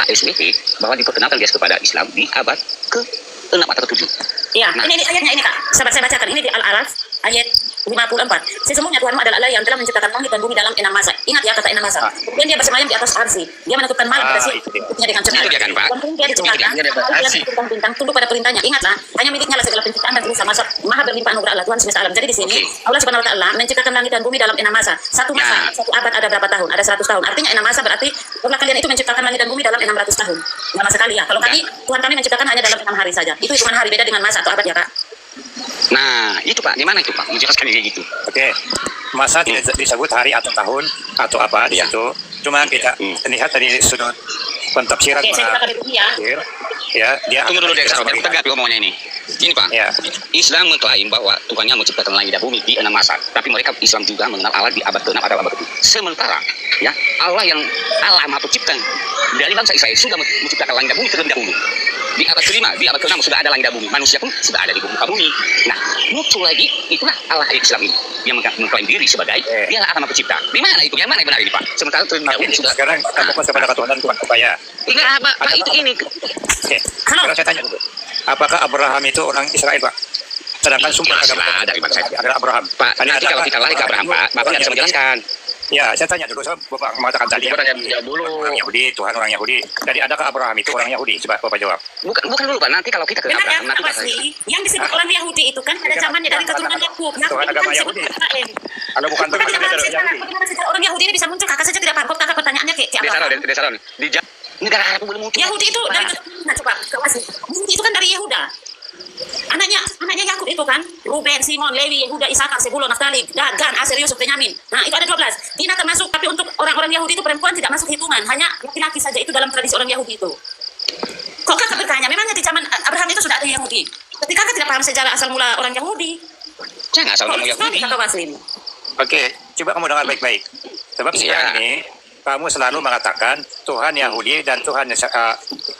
SWT bahwa diperkenalkan dia kepada Islam di abad ke-6 atau ke-7.
Iya,
Nah.
ini ayatnya ini Kak. Sahabat saya bacakan. Ini di Al-Araf ayat 54. Sesungguhnya Tuhanmu adalah Allah yang telah menciptakan langit dan bumi dalam 6 masa. Ingat ya kata 6 masa. Kemudian dia bersemayam di atas arsy. Dia menentukan malam pada siang dengan cermat.
Itu dia kan, Pak?
Dan kemudian dia diciptakan. Bintang-bintang tunduk pada perintahnya. Ingatlah, hanya miliknya lah segala penciptaan dan berusaha masa maha berlimpah anugerah Allah Tuhan semesta alam. Jadi di sini Allah Subhanahu wa taala menciptakan langit dan bumi dalam 6 masa. Satu masa, satu abad ada berapa tahun? Ada 100 tahun. Artinya 6 masa berarti setelah kalian itu menciptakan langit dan bumi dalam 600 tahun. 6 masa kali ya. Kalau kami Tuhan kami menciptakan hanya dalam 6 hari saja. Itu hitungan hari beda dengan masa atau abad ya Kak.
Nah, itu Pak, di mana itu Pak? Menjelaskan kayak gitu.
Oke. Masa tidak disebut hari atau tahun atau apa di situ. Cuma kita lihat dari sudut pentafsiran
Oke, saya
para
katakan dulu ya.
ya, dia
Tunggu dulu deh, biar tegak ngomongnya ini. Ini Pak,
Ya.
Islam mengklaim bahwa Tuhannya menciptakan langit dan bumi di 6 masa. Tapi mereka Islam juga mengenal Allah di abad ke-6 atau abad ke-7. Sementara, ya Allah Maha Pencipta dari bangsa Israel sudah menciptakan langit dan bumi terlebih dahulu. Di abad ke-5, di abad ke-6 sudah ada langit dan bumi. Manusia pun sudah ada di muka bumi. Nah, muncul lagi, itulah Allah Islam ini. Dia mengklaim diri sebagai dialah Allah Maha Pencipta. Di mana itu? Yang mana yang benar ini Pak? Sementara terlebih dahulu sudah.
Sekarang kita fokus kepada ketuhanan Tuhan supaya.
Ini apa? Pak, itu ini.
Oke. Sekarang saya tanya dulu. Apakah Abraham itu orang Israel, Pak? Sedangkan sumber
Jelas
agama
lah, dari bangsa itu.
adalah Abraham.
Pak, nanti kalau kita lari ke Abraham, Pak, Bapak nggak bisa menjelaskan.
Ya, saya tanya dulu. Bapak mengatakan tadi
Coba tanya dulu.
orang Yahudi, Tuhan orang Yahudi. Jadi adakah Abraham itu orang Yahudi? Coba Bapak jawab.
Bukan dulu Pak, nanti kalau kita ke
Benar ya,
Abraham, nanti
Pak Basri? Yang disebut orang Yahudi itu kan pada zamannya dari keturunan Yakub. Nah,
Tuhan agama Yahudi. Kalau bukan Tuhan agama Yahudi.
Bagaimana sejarah orang Yahudi ini bisa muncul? Kakak saja tidak paham. Kok kakak pertanyaannya kayak
Desa
apa?
Ron, Desa Ron. Di negara Arab boleh muncul.
Yahudi itu dari keturunan, coba Basri. Yahudi itu kan dari Yehuda. Anaknya Yakub itu kan Ruben, Simon, Lewi, Yehuda, Isakar, Sebulon, Naftali, Dan, Aser, Yusuf, Benyamin. Nah itu ada 12. Dina termasuk, tapi untuk orang-orang Yahudi itu perempuan tidak masuk hitungan, hanya laki-laki saja itu dalam tradisi orang Yahudi itu. Kok kakak bertanya, memangnya di zaman Abraham itu sudah ada Yahudi? Ketika kakak tidak paham sejarah asal mula orang Yahudi.
Jangan asal ngomong
Kok
Yahudi.
kakak Basri?
Oke, coba kamu dengar baik-baik. Sebab sekarang ini kamu selalu mengatakan Tuhan Yahudi dan Tuhan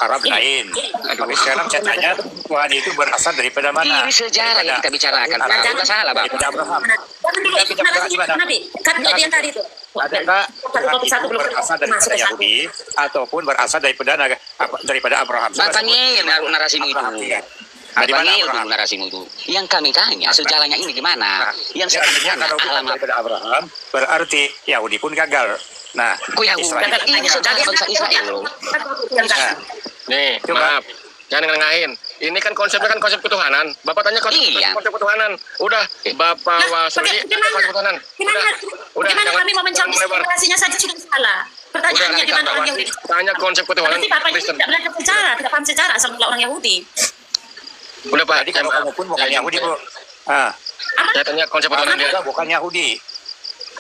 Arab lain. Tapi sekarang saya tanya, Tuhan itu berasal daripada mana?
Ini sejarah yang kita bicarakan. Pak, udah salah Pak.
Daripada Abraham.
Jangan dulu, Nabi. Kan yang tadi itu.
Adakah Tuhan itu berasal daripada Yahudi ataupun berasal daripada Abraham?
Batangin narasimu itu.
Dari mana
Batangin
Abraham?
dulu narasimu itu. Yang kami tanya, sejarahnya ini gimana? Yang
Seandainya
sekarang
kalau bukan
alamat.
daripada Abraham, berarti Yahudi pun gagal. Nah,
Kok Yahudi?
Israel.
Ini sejarah bangsa Israel loh.
Nah,
Nih,
Coba.
maaf. Jangan nengahin. Ini kan konsepnya kan konsep ketuhanan. Bapak tanya konsep
Iya.
ketuhanan. Udah, Bapak Wasuli konsep ketuhanan. Udah,
Gimana
jangan
kami mau menjawab
melebar.
situasinya saja sudah salah. Pertanyaannya
Udah,
gimana
Bapak
orang
Wasuli.
Yahudi?
Tanya konsep ketuhanan
Berarti Bapak ini
Kristen.
tidak belajar sejarah, tidak paham sejarah asal mula orang Yahudi.
Udah Pak,
jadi kalau kamu pun bukan Yahudi, Bu. Ah,
Apa?
Saya tanya konsep ketuhanan dia.
juga bukan Yahudi.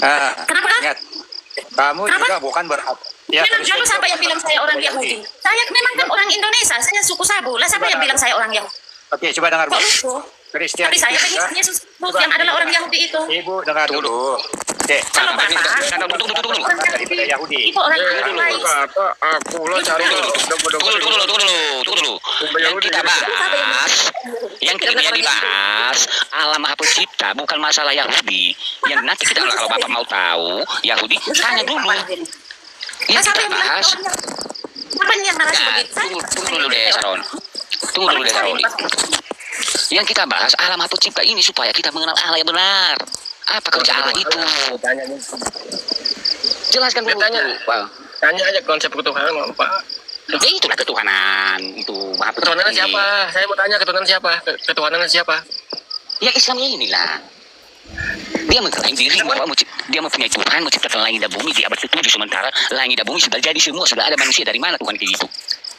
Ah,
Kenapa?
ingat, kamu
Kenapa?
juga bukan ya,
Memang dulu siapa yang bilang saya orang Yahudi? Saya memang kan orang Indonesia, saya suku Sabu. Lah siapa yang bilang saya orang Yahudi?
Oke, coba dengar, Bu.
Kok lucu?
Kristian
Tapi saya
itu
pengen
juga-
Yesus yang adalah orang Yahudi itu.
Ibu dengar dulu. Oke,
Kalau Bapak,
Tunggu.
orang
daripada Yahudi.
itu orang lain.
Kata aku lo cari
Tunggu dulu. Yang kita bahas, yang dia dibahas, Allah Maha Pencipta, bukan masalah Yahudi. Yang nanti kita kalau Bapak mau tahu Yahudi, tanya dulu. Yang
Siapa
kita
yang bilang
bahas,
orang Yahudi? Apa yang narasi
Nah,
begitu?
tunggu dulu deh, Saron. Tunggu dulu deh, Saroni. Yang kita bahas alam atau cipta ini supaya kita mengenal Allah yang benar. Apa kerja Allah itu? Jelaskan dulu. Wow.
Tanya aja konsep ketuhanan Pak.
Ya itulah ketuhanan. Itu maha
Ketuhanan
pencipta ini.
siapa? Saya mau tanya ketuhanan siapa? Ketuhanan siapa?
Ya Islam inilah. Dia mengklaim diri bahwa dia mempunyai Tuhan menciptakan langit dan bumi di abad ke-7, sementara langit dan bumi sudah jadi semua, sudah ada manusia. Dari mana Tuhan kayak gitu?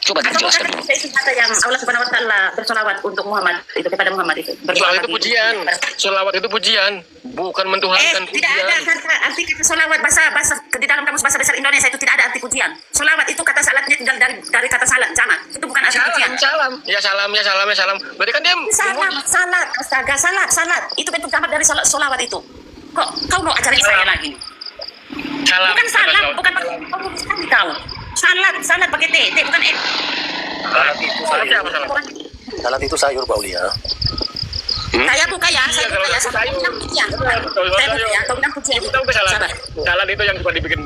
Coba
Atau
dijelaskan
bukan
dulu.
itu kata yang Allah Subhanahu wa taala bersolawat untuk Muhammad itu kepada Muhammad itu.
Solawat itu pujian. Solawat itu pujian, bukan mentuhankan
Tidak ada
pujian.
kata arti kata solawat bahasa di dalam kamus bahasa besar Indonesia itu tidak ada arti pujian. Solawat itu kata salatnya tinggal dari kata salat jamak. Itu bukan arti pujian.
Salam. Ya salam, ya salam, ya salam. Berarti kan dia
Salat, astaga, salat. Itu bentuk jamak dari solawat itu. Kok kau mau ajarin saya lagi?
salam.
Bukan salat, bukan pakai kau. Salat pakai T bukan E.
Salam itu siapa salam?
Salat itu sayur, Pak Ulia.
Saya buka ya, saya
Iya,
buka ya.
kalau
Saya
sayur.
bilang pujian. Saya buka ya, kau bilang pujian.
Tahu ke salam?
Sabar.
Salam itu yang cuma dibikin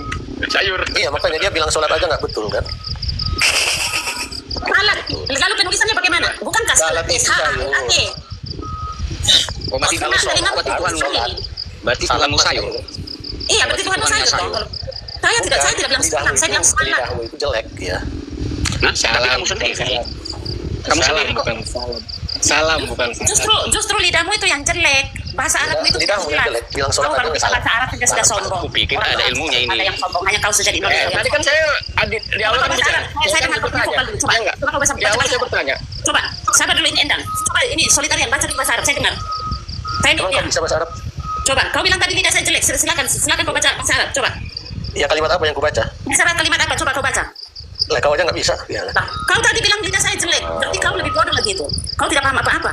sayur.
Iya, makanya dia bilang sholat aja nggak betul kan?
Salat. Lalu penulisannya bagaimana? Bukankah salat?
Salat itu sayur.
Oh, berarti kalau Tuhan
sholat.
berarti Tuhanmu sayur.
Iya, berarti Tuhan
Tuhannya
sayur.
sayur.
Saya tidak bilang salam, saya bilang salat.
Lidahu itu jelek ya.
Nah, tapi kamu sendiri. Kamu
Salam
sendiri kok.
bukan salam. Salam bukan salam.
Justru lidahmu itu yang jelek. Bahasa Arab itu
Lidahmu yang jelek. Bilang sholat
Kalau
aja
kita
salah.
bahasa Arab saja sudah sombong.
Aku pikir ada ilmunya ini.
Ada yang sombong, hanya kau saja di Indonesia.
Tadi kan saya di awal kan
Bahasa
bicara.
Arab, saya dengar kau
bertanya.
dulu. Coba,
Ya enggak?
coba kau bahasa
Di awal saya
Arab.
bertanya.
Coba, sabar dulu ini Endang. Coba ini solitarian baca di bahasa Arab, saya dengar. Saya
Emang
dengar.
kau bisa bahasa Arab?
Coba, kau bilang tadi lidah saya jelek. Silakan kau baca bahasa Arab. Coba.
Ya kalimat apa yang ku baca?
Bisa kalimat apa? Coba kau baca.
Lah kau aja nggak bisa. Ya.
Nah, kau tadi bilang lidah saya jelek. Berarti kau lebih bodoh lagi itu. Kau tidak paham apa-apa.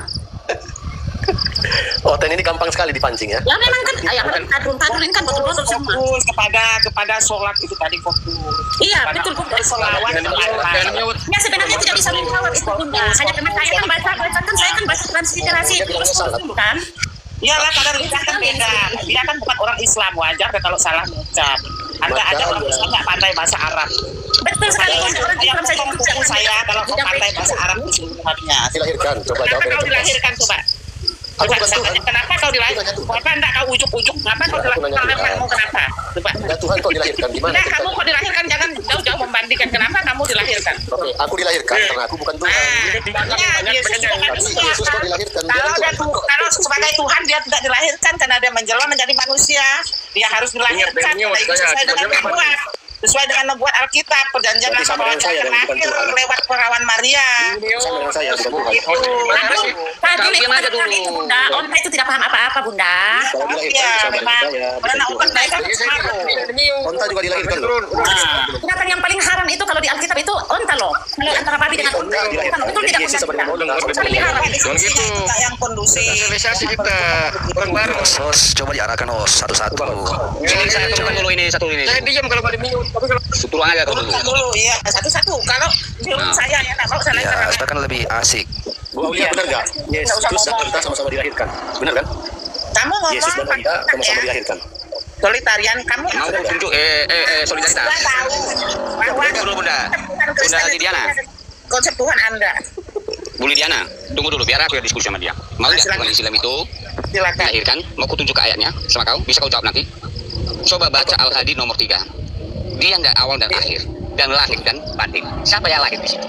Oh, ten ini gampang sekali dipancing ya.
Ya memang kan, ya tadun ini kan betul-betul semua.
Fokus kepada sholat itu tadi fokus.
Iya, betul.
Selawat
Ya sebenarnya tidak bisa menjawab itu Bunda. Hanya karena saya kan saya kan bahasa transliterasi terus kan.
Iyalah kadang lidah kan beda. Dia kan bukan orang Islam, wajar deh kalau salah mengucap. Ada orang Islam nggak pandai bahasa Arab.
Betul sekali. Orang
Yang
Islam saja
mendukung saya kalau kau pandai bahasa Arab keseluruhannya.
Dilahirkan. Coba
Kenapa
jawab
kau
dengan
dilahirkan coba?
Aku
Coba
bukan
saya
Tuhan.
tanya, kenapa kau dilahirkan? Kenapa enggak kau ujuk-ujuk? Kenapa kau dilahirkan? Kamu kenapa? Coba.
Ya Tuhan kok dilahirkan gimana?
Nah, kamu kok dilahirkan? Jangan jauh-jauh membandingkan. Kenapa kamu dilahirkan?
Oke, aku dilahirkan karena aku bukan Tuhan.
Nah, Yesus bukan
Tapi Yesus kok dilahirkan? Dia
Kalau
itu
kalau sebagai Tuhan dia tidak dilahirkan karena dia menjelma menjadi manusia. Dia harus dilahirkan
Ingat,
karena itu sesuai dengan nubuat. Sesuai dengan nubuat Alkitab, perjanjian
Berarti sama
lama
dengan saya
yang
dan bukan
terakhir
Tuhan.
lewat perawan Maria.
sama dengan saya bukan Tuhan.
Itu.
Tadi
Diam aja dulu.
itu Bunda. Onta itu tidak paham apa-apa Bunda.
Kalau dilahirkan
Ya,
sama dengan
memang.
saya
Karena
bukan
umat
Tuhan.
mereka separuh.
Onta juga dilahirkan loh.
Binatang yang paling haram itu kalau di Alkitab itu onta loh. Kalau antara babi dengan onta, betul tidak
Yesus sama dengan
Bunda?
onta.
Paling haram.
Diskusinya itu tak yang kondusif.
Sosialisasi kita orang baru.
Host, coba diarahkan host satu-satu.
Ini saya turunkan dulu ini satu ini.
Saya diam kalau ada minum, tapi kalau
Turun aja kau dulu.
Dulu, iya satu-satu. Kalau menurut saya ya tak mau saya
Ya,
lain
supaya kan lebih asik.
Bu Aulia benar nggak? Yesus dan Onta sama-sama dilahirkan. Benar kan?
Kamu
Yesus dan
ngomong
Onta sama-sama
ya,
dilahirkan.
solitarian kamu
Mau tunjuk solidaritas.
sudah tahu bahwa
Tunggu dulu Bunda.
Bukan
Bunda
Kristen itu
Lidiana.
konsep Tuhan Anda.
Bu Lidiana, tunggu dulu biar aku yang diskusi sama dia. Mau nggak
Silakan.
orang Islam itu
Silakan.
dilahirkan? Mau aku tunjuk ke ayatnya sama kau? Bisa kau jawab nanti? Coba baca Al-Hadid nomor 3. Dia nggak awal dan akhir, dan lahir dan batin. Siapa yang lahir di situ?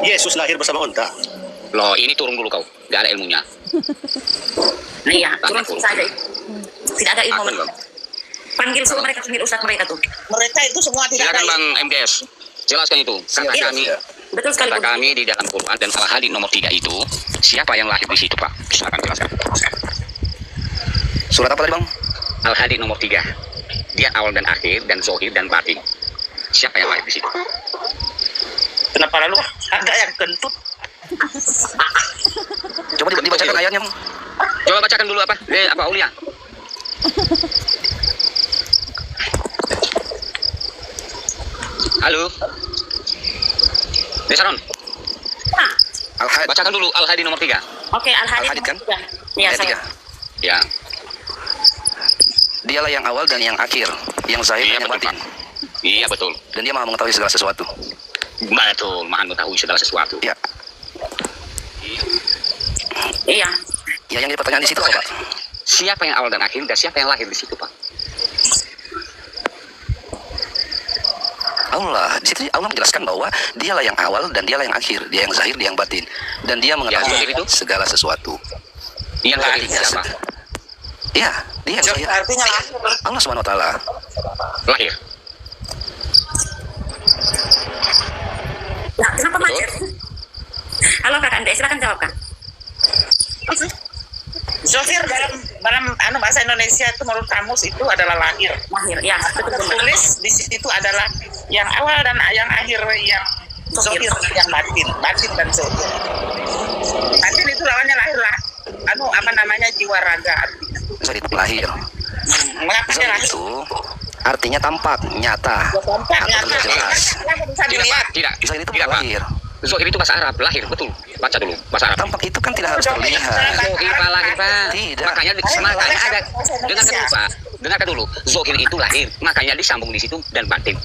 Yesus lahir bersama Onta.
Loh, ini turun dulu kau. Nggak ada ilmunya.
Iya, turun saja. Tidak ada ilmu.
Aku belum.
Panggil semua mereka, panggil ustaz mereka tuh.
Mereka itu semua tidak
Silakan
ada.
Bang MDS. Jelaskan itu. Kata
Iya,
kami,
betul sekali.
kata
Bunda.
kami di dalam Quran dan Al-Hadid nomor 3 itu, siapa yang lahir di situ, Pak? Silakan jelaskan.
Surat apa tadi bang?
Al-Hadid nomor 3. Dia awal dan akhir dan zohir dan batin. Siapa yang lahir di situ?
Kenapa lalu ada yang kentut?
Coba dibacakan ayatnya bang.
Coba bacakan dulu apa? Apa Aulia? Halo. Desaron,
Nah,
Al-Hadid.
bacakan dulu Al-Hadid nomor 3.
oke, Al-Hadid
Al-Hadid kan?
Iya,
Ayat
saya.
3.
Ya.
Dialah yang awal dan yang akhir, yang zahir
Iya
dan yang
betul,
batin.
Pak. Iya betul.
Dan dia maha mengetahui segala sesuatu.
Betul, maha mengetahui segala sesuatu.
Ya.
Iya.
Ya, yang jadi pertanyaan di situ apa, Pak?
Siapa yang awal dan akhir dan siapa yang lahir di situ, Pak?
Allah. Di situ Allah menjelaskan bahwa dialah yang awal dan dialah yang akhir. Dia yang zahir, dia yang batin. Dan dia mengetahui
zahir itu?
segala sesuatu.
Yang lahir
Artinya,
siapa?
Ya, dia yang zahir.
Artinya lah.
Allah Subhanahu wa taala.
Lahir.
Nah, kenapa macet? Halo Kak Ande, silakan jawab Kak.
Zohir dalam bahasa Indonesia itu menurut kamus itu adalah lahir.
Lahir, ya betul betul.
Tertulis di situ adalah yang awal dan yang akhir, yang zohir, yang batin dan zohir. Batin itu lawannya lahir lah. Jiwa raga.
Zahir itu lahir.
Mengapa dia
Zahir
lahir?
itu artinya tampak, nyata,
Tampak
atau
nyata.
jelas.
Bisa
Tidak,
dilihat.
Pak. Tidak.
Zahir itu
Tidak,
bukan
Pak.
lahir.
Zohir itu bahasa Arab, lahir, betul. Baca dulu, bahasa Arab.
Tampak itu kan tidak harus terlihat.
Zohir, Pak, lahir, Pak.
Tidak.
Makanya ada, dengarkan dulu, Pak. Dengarkan dulu. Zohir itu lahir, makanya disambung di situ dan batin.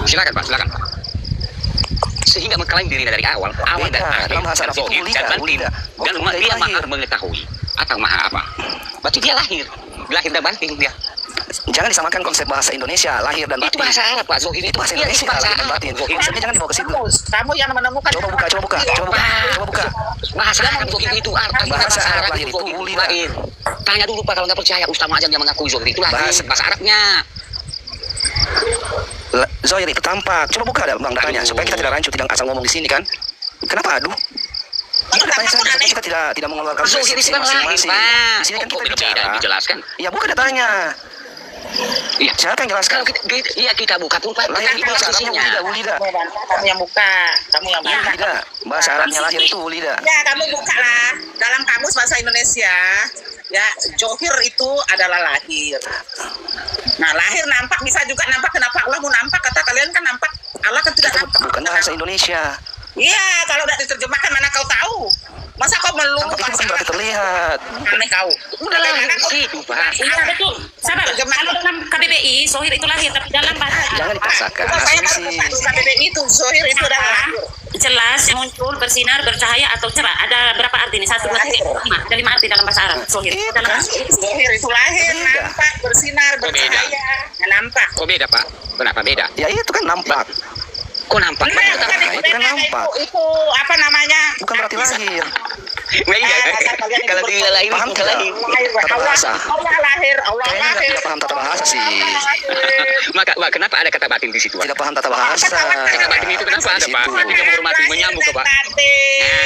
Silakan, Pak, silakan. Sehingga mengklaim dirinya dari awal dan
Beda.
akhir,
Dalam bahasa
dan
Arab itu
zohir,
ulida,
dan batin.
ulida.
Dan
Ulida
dia
itu lahir.
maha mengetahui atau maha apa? Berarti dia lahir dan batin dia.
Jangan disamakan konsep bahasa Indonesia, lahir dan
Itu
batin.
bahasa Arab, Pak. Zohir
Itu bahasa
Iya,
Indonesia,
bahasa
lahir dan
Arab.
batin.
Zohir.
Konsepnya jangan dibawa ke situ.
Kamu yang menemukan.
Coba buka.
Bahasa Arab Zohir itu artinya
Bahasa Arab lahir
itu
itu
Zohir
ulida.
lahir. Tanya dulu Pak kalau nggak percaya Ustaz Mu'azzam yang mengaku Zohir itu lahir. Bahasa Arabnya.
Zohir itu tampak. Coba buka dah Bang datanya
Aduh.
supaya kita tidak rancu, tidak asal ngomong di sini kan. Kenapa aduh? Itu datanya saja, supaya kita tidak mengeluarkan
Zohir itu
persepsi
kan lahir,
masing-masing.
Pak.
Di sini kan
Kok
kita
beda
bicara.
dijelaskan?
Ya buka datanya.
Iya.
Siapa yang jelaskan?
Kalau kita buka pun Pak,
Lahir itu bahasa Arabnya
diskusinya.
ulida.
Kamu yang buka. Kamu yang buka.
Ulida. Bahasa Arabnya lahir itu ulida.
Ya, kamu buka lah. Dalam kamus bahasa Indonesia, ya, zohir itu adalah lahir. Nah, lahir nampak, bisa juga nampak. Kenapa Allah mau nampak? Kata kalian kan nampak. Allah kan tidak nampak.
Bukan bahasa Indonesia.
Iya, kalau udah diterjemahkan mana kau tahu? Masa kau melulu
Tampak itu
bahasa
bukan berarti
Arab?
terlihat.
Aneh kau.
Udah lahir
Bagaimana
di
kau-
situ, Pak.
Iya betul. Sabar. Kalau dalam KBBI, Zohir itu lahir, tapi dalam bahasa
Jangan dipaksakan.
Bukan saya baru
Asumsi.
buka di KBBI itu, zohir itu adalah lahir.
jelas, muncul, bersinar, bercahaya atau cerah. Ada berapa arti nih? 1, 2, 3, 4, 5. Ada 5 arti dalam bahasa Arab. Zohir. Dalam
Zohir itu lahir,
Beda.
nampak, bersinar,
Beda.
bercahaya. Nah, nampak.
Kok beda Pak? Kenapa beda?
Ya itu kan nampak.
Kok nampak?
Nah,
Pak?
bukan
itu kan nampak.
Itu apa namanya?
Bukan berarti lahir.
Nah, iya. Kalau dia lahir
Paham
itu
tidak?
lahir.
Tata bahasa.
Allah lahir, Allah
Kayaknya
lahir.
tidak paham tata bahasa sih.
Maka Pak, kenapa ada kata batin di situ? Pak?
Tidak paham tata bahasa.
Kata batin itu kenapa ada
Di
Pak?
situ.
Kita menghormati, menyambung ke Pak.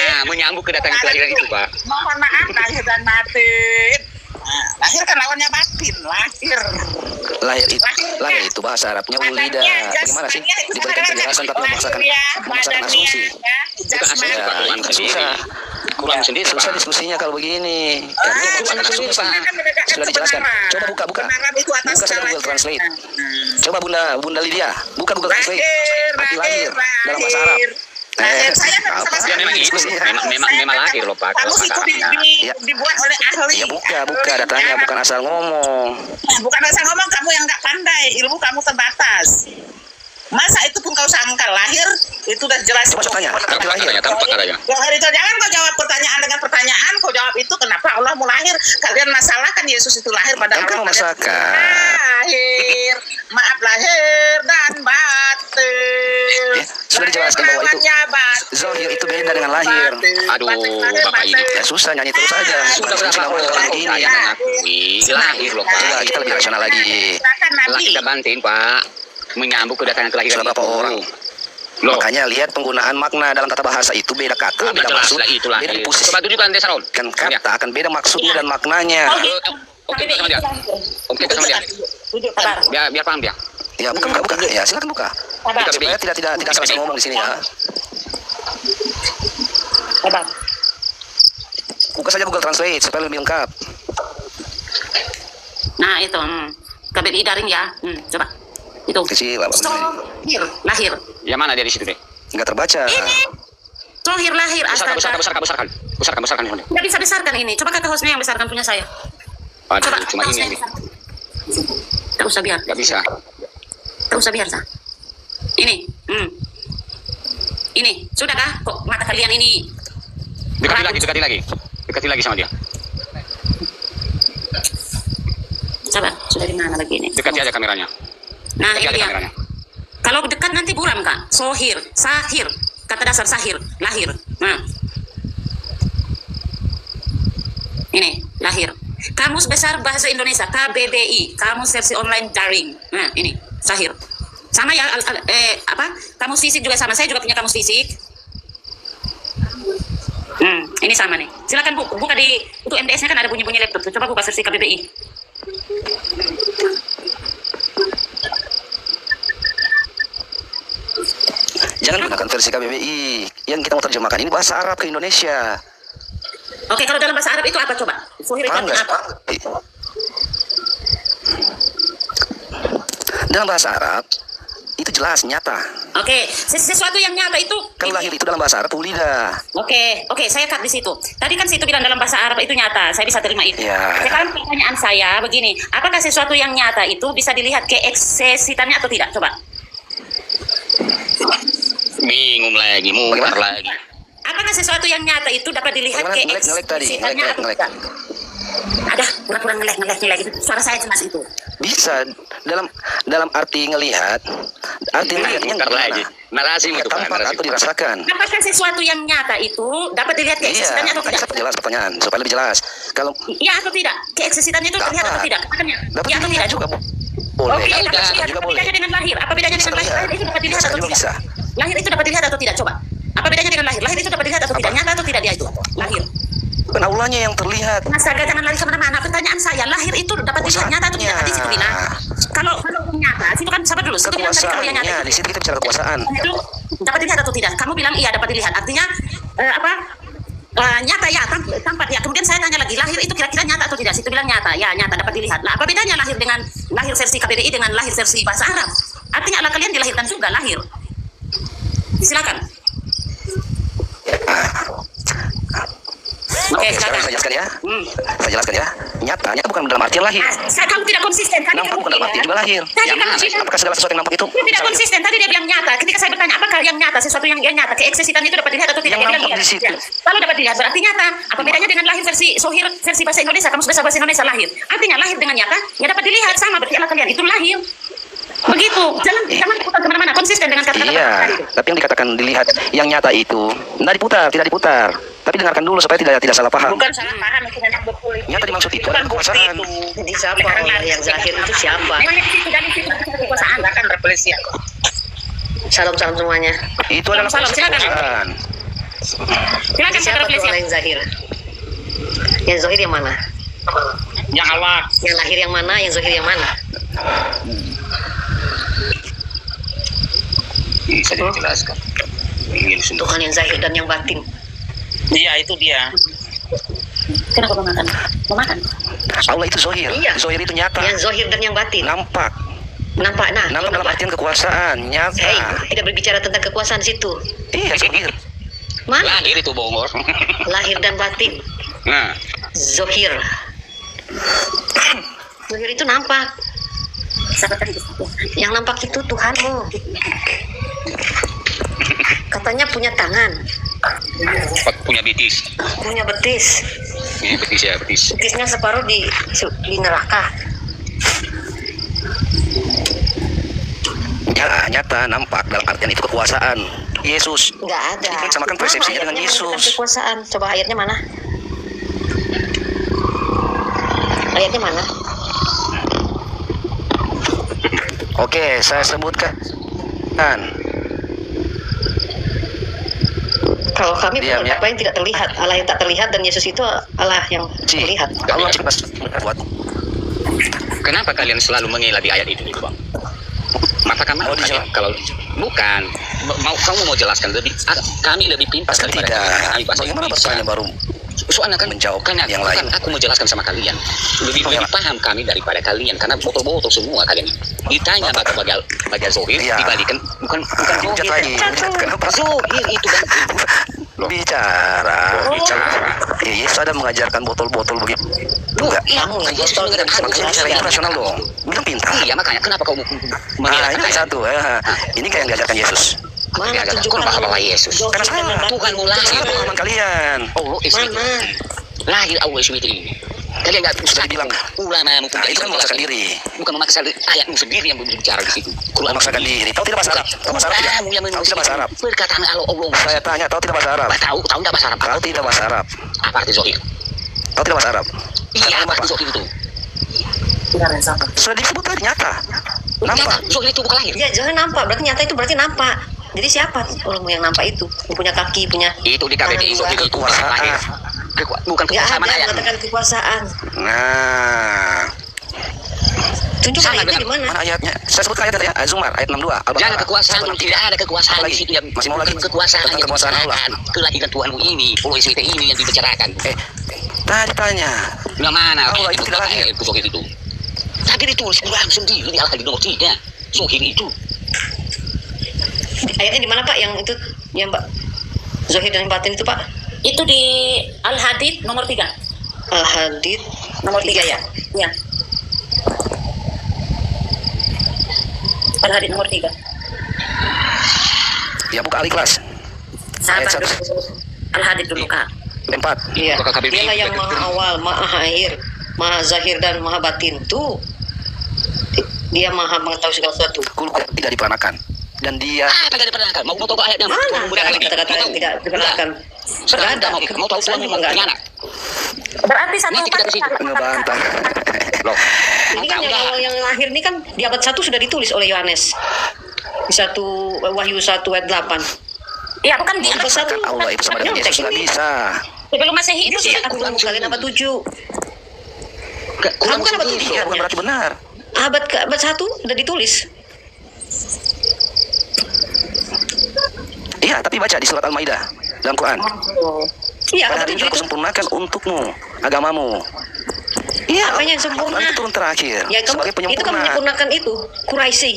Nah, menyambung kedatangan kelahiran itu Pak.
Mohon maaf, lahir dan batin. Nah, lahir kan lawannya batin, lahir.
Lahir itu bahasa Arabnya ulida. Gimana sih? Diberikan penjelasan tapi memaksakan asumsi.
Asumsi Pak, Quran sendiri.
Susah.
Quran sendiri Pak.
Susah diskusinya kalau begini. Ya, ini memaksakan asumsi. Sudah dijelaskan. Coba buka. Buka saja Google Translate. Coba Bunda Lydia, buka Google Translate. Arti lahir dalam bahasa Arab.
Lahir saya kan sama
Ya memang itu, memang lahir loh Pak. Kalau
Kamus itu
masalahnya.
dibuat oleh ahli.
Ya buka datanya, bukan asal ngomong.
Bukan asal ngomong, kamu yang nggak pandai, ilmu kamu terbatas. Masa itu pun kau sangka lahir, itu udah jelas.
Coba tanya, arti
Tampak
lahir.
katanya, tampak katanya.
Lahir itu jangan kau jawab pertanyaan dengan pertanyaan, kau jawab itu kenapa Allah mau lahir? Kalian masalahkan Yesus itu lahir pada
Kan kau
Allah.
memasakkan.
Lahir, maaf lahir dan batin.
Ya, sudah dijelaskan bahwa itu Zohir itu beda dengan lahir.
Aduh, Bapak ini.
Ya susah nyanyi terus saja.
Sudah
Bukan
berapa
diskusi
orang
begini.
yang mengakui lahir loh Pak.
Coba kita lebih rasional lagi.
Lahir dan batin Pak. Menyambung kedatangan kelahiran
Sudah berapa
itu.
orang?
Loh,
Makanya lihat penggunaan makna dalam tata bahasa itu beda kata, beda
jelas
maksud,
lah itu lahir.
beda posisi.
Coba tunjukkan Desa Raul.
Kan kata akan beda maksudnya dan maknanya.
Oke, sama dia. Oke, sama dia.
Sabar.
Biar paham dia.
Ya buka. Ya silakan buka.
Kita
Supaya tidak salah ngomong di sini ya.
Sabar.
Buka saja Google Translate supaya lebih lengkap.
Nah, itu. KBBI daring ya. Coba. Itu.
Kecil,
Zohir, lahir.
Yang mana dia di situ deh?
nggak terbaca.
Zohir lahir.
Besarkan.
Nggak bisa besarkan ini. Coba kakak hostnya yang besarkan punya saya.
Aduh,
Coba.
cuma ini.
Tak usah biar.
Nggak bisa.
Tak usah biar, Sa. Ini. Ini. Sudahkah? Kok mata kalian ini?
Dekati lagi, dekati lagi. Dekati lagi sama dia.
Sabar. Sudah di mana lagi ini?
Dekati aja kameranya.
Nah,
Dekati
ini
aja
dia.
kameranya.
Kalau dekat nanti buram, Kak. Sohir. Sahir. Kata dasar sahir. Lahir. Nah. Ini. Lahir. Kamus Besar Bahasa Indonesia. KBBI. Kamus versi online daring. Nah, ini. Sahir. Sama ya, kamus fisik juga sama. Saya juga punya kamus fisik. Ini sama nih. Silakan buka di untuk MDS-nya kan ada bunyi-bunyi laptop. Coba buka versi KBBI.
Jangan gunakan versi KBBI. Yang kita mau terjemahkan ini bahasa Arab ke Indonesia.
Oke, kalau dalam bahasa Arab itu apa coba? Sohir itu artinya apa?
Dalam bahasa Arab itu jelas nyata.
Oke, sesuatu yang nyata itu.
Kalau lahir itu dalam bahasa Arab ulida.
Oke, saya cut di situ. Tadi kan situ bilang dalam bahasa Arab itu nyata, saya bisa terima itu.
Ya.
Sekarang pertanyaan saya begini, apakah sesuatu yang nyata itu bisa dilihat keeksesitannya atau tidak? Coba.
Bingung lagi, muter lagi.
Apakah sesuatu yang nyata itu dapat dilihat
Bagaimana? Ngelek tadi,
keeksesitannya atau
ngelek.
tidak? Ada pura-pura ngelek itu. Suara saya jelas itu.
Bisa dalam arti ngelihat, arti ngelihatnya
Muter lagi. Narasi
ya,
muter.
tampak
Narasi.
atau dirasakan.
Apakah sesuatu yang nyata itu dapat dilihat keeksesitannya atau
Iya,
tidak?
saya perjelas pertanyaan supaya lebih jelas. Kalau
Iya atau tidak? Keeksesitannya itu terlihat atau
Dapat.
tidak? Katakan ya.
dapat
Iya atau
dilihat
tidak?
juga boleh.
Oke,
Ya
dapat
udah,
dilihat.
juga
Apa
boleh.
bedanya dengan lahir? Apa bedanya dengan lahir? Lahir itu dapat dilihat
Bisa
atau
juga
tidak?
bisa.
Lahir itu dapat dilihat atau tidak? Coba. Apa bedanya dengan lahir? Lahir itu dapat dilihat atau tidak? Nyata atau tidak dia itu? Lahir.
Bukan aulanya yang terlihat.
Mas Saga jangan lari kemana-mana. Pertanyaan saya, lahir itu dapat dilihat nyata atau tidak? Tadi situ bilang. Kalau nyata, situ kan sabar dulu. Situ bilang tadi kalau yang nyata
Kekuasaannya, di situ kita bicara kekuasaan.
itu dapat dilihat atau tidak? Kamu bilang iya dapat dilihat. Artinya nyata ya, tampak ya. Kemudian saya tanya lagi, lahir itu kira-kira nyata atau tidak? Situ bilang nyata, ya nyata dapat dilihat. Nah, apa bedanya lahir dengan lahir versi KBBI dengan lahir versi bahasa Arab? Artinya Allah kalian dilahirkan juga lahir. Silakan. Oke,
Oke, sekarang
silakan.
saya jelaskan ya. Saya jelaskan ya. Nyata bukan dalam artian lahir.
Kamu tidak konsisten. Tadi
Nampak
kamu
bukan dalam artian juga lahir.
Tadi
Yang
kamu
mana?
bilang
Apakah segala sesuatu yang nampak itu?
dia tidak konsisten. Tadi dia bilang nyata. Ketika saya bertanya, apakah yang nyata? Sesuatu yang nyata. Keeksesitan itu dapat dilihat atau tidak?
Yang
Dia bilang
nampak
iya.
di situ.
Kalau dapat dilihat berarti nyata. Apa bedanya dengan lahir versi Sohir versi bahasa Indonesia? Kamu sebesar bahasa Indonesia lahir. Artinya lahir dengan nyata, ya dapat dilihat sama. Berarti Allah kalian itu lahir. Begitu. Jangan putar kemana-mana. Konsisten dengan kata-kata
Iya,
tadi.
tapi yang dikatakan dilihat yang nyata itu tidak diputar. Tapi dengarkan dulu supaya tidak salah paham.
Bukan salah paham itu memang betul itu.
Nyata dimaksud itu
Bukan
adalah
bukti
kekuasaan.
itu. Jadi siapa orang yang zahir itu siapa?
Memang di situ dari situ kekuasaan.
Silakan replesi aku. Salam semuanya.
Itu adalah
Salam, silakan.
kekuasaan.
Silakan
Siapa
saudara
tuh orang
Felicia.
yang zahir? Yang zahir yang mana?
Yang Allah.
Yang lahir yang mana? Yang zahir yang mana?
Bisa dijelaskan. Ingin sentuh.
Tuhan yang zahir dan yang batin.
Iya, itu dia.
Kenapa mau makan? Mau makan?
Allah itu zohir.
Iya.
Zohir itu nyata.
Yang zahir dan yang batin.
Nampak.
Nampak nah.
Nampak dalam artian kekuasaan. Nyata.
Hei, tidak berbicara tentang kekuasaan situ.
Iya, zohir.
Mana?
Lahir itu bongor.
Lahir dan batin.
Nah,
Zohir. Zohir itu nampak. Yang nampak itu Tuhanmu. Katanya punya tangan,
punya betis.
punya betis.
Ini betis ya, betis.
Betisnya separuh di neraka.
Nyata, nampak dalam artian itu kekuasaan. Yesus.
Enggak ada.
Jadi samakan persepsinya dengan
Mana ayatnya
Yesus.
menunjukkan kekuasaan? Coba ayatnya mana? Ayatnya mana?
Oke, saya sebutkan.
Kalau kami
Diam, ya.
apa yang tidak terlihat, Allah yang tak terlihat dan Yesus itu Allah yang terlihat.
Allah cepat buat.
Kenapa kalian selalu mengira di ayat itu, Bang? Apakah mau kalian, kalau bukan kamu mau jelaskan lebih kami lebih pintar
Pasti
daripada
tidak.
kami bahasa
Bagaimana
Indonesia.
bertanya baru
Soalnya kan
menjawab
kan
yang
bukan
lain.
aku mau jelaskan sama kalian lebih paham kami daripada kalian karena botol-botol semua kalian ditanya bagian zohir
Iya.
dibalikan bukan
Hujat lagi.
zohir
Hujat kenapa?
zohir itu kan
Bicara.
Bicara.
Yesus ada mengajarkan botol-botol begitu. Enggak.
Kamu yang botol
Makanya cara itu rasional dong. Bilang pintar.
Iya, makanya kenapa kau
Nah, ini satu. Ini kayak yang diajarkan Yesus.
Mana tunjukkan bahwa Yesus
Karena salah.
Tuhan mau lahir.
Salah pemahaman kalian.
Allah SWT. Lahir Allah SWT ini. Kalian nggak
Sudah dibilang.
ulama
Nah, itu kan memaksakan diri.
bukan memaksa ayatmu sendiri yang berbicara di situ. Quran
Memaksakan diri. Tahu tidak bahasa Arab? Tahu bahasa Arab tidak?
Kamu yang
Tahu tidak bahasa Arab?
Perkataan Allah.
Saya tanya, tahu tidak bahasa Arab?
Tahu nggak bahasa Arab?
Tahu tidak bahasa Arab?
Apa arti zohir?
Tahu tidak bahasa Arab?
Iya, apa arti zohir itu?
Sudah disebut tadi nyata. Nampak.
Zohir itu bukan lahir.
Ya jangan nampak, berarti nyata itu berarti nampak. Jadi siapa orang yang nampak itu? Yang punya kaki, punya
Itu di KBBI zohir itu bukan lahir. Bukan
Gak
kekuasaan
ada
ayat.
mengatakan kekuasaan.
Nah,
Tunjukkan
Sangat
itu
benar.
di mana?
mana ayatnya? Saya sebut ayat tadi ya, Zumar ayat 62. Al-Baqarah.
Jangan kekuasaan, tidak ada kekuasaan
Apalagi?
di situ yang
Masih mau lagi?
kekuasaan
Tentang
yang
kekuasaan Allah.
dibicarakan. Kelahiran Tuhanmu ini, Allah SWT ini yang dibicarakan.
Tadi tanya.
Yang mana?
Allah itu tidak lahir.
Itu zohir itu. Tapi ditulis Quran sendiri di Al-Hadid nomor 3. Zohir itu.
Ayatnya di mana Pak? Yang itu yang Mbak Zohir dan batin itu Pak?
Itu di Al-Hadid nomor 3.
Al-Hadid
Nomor 3 ya? Iya. Al-Hadid nomor 3.
Ya buka Al-Ikhlas.
Sabar
Ayat
dulu. Al-Hadid dulu Kak.
4.
Iya.
Buka KBBI.
Dialah yang maha awal, maha akhir, maha zahir dan maha batin. Tuh. Dia maha mengetahui segala sesuatu.
Kul tidak diperanakan. Dan dia
Apa tidak diperanakan? Mau tahu ayatnya?
Mana?
Tuhan
Gak ada
lagi.
kata-kata yang tidak diperanakan.
Sekarang
Gak ada.
mau tahu Tuhan
Memang gak ada.
anak.
Berarti satu
Nanti kita ke situ.
ngebantah.
Loh.
Ini kan yang awal yang lahir ini kan di abad 1 sudah ditulis oleh Yohanes. Di 1 Wahyu 1 ayat 8.
Iya, bukan di
Abad 1
Katakan Allah itu sama dengan Yesus nggak bisa.
sebelum Masehi itu sudah
Aku bilang kalian abad 7.
Kurang
Bukan abad
begitu.
7.
Iya, bukan berarti benar.
Abad 1 sudah ditulis.
Iya, tapi baca di surat Al-Maidah dalam Quran.
Iya,
Pada
abad
hari
7
itu aku
itu.
sempurnakan untukmu agamamu. Iya,
Apanya yang sempurna?
Al-Quran itu turun terakhir
Ya, kamu,
sebagai
itu kan
penyempurna.
menyempurnakan itu. Quraisy.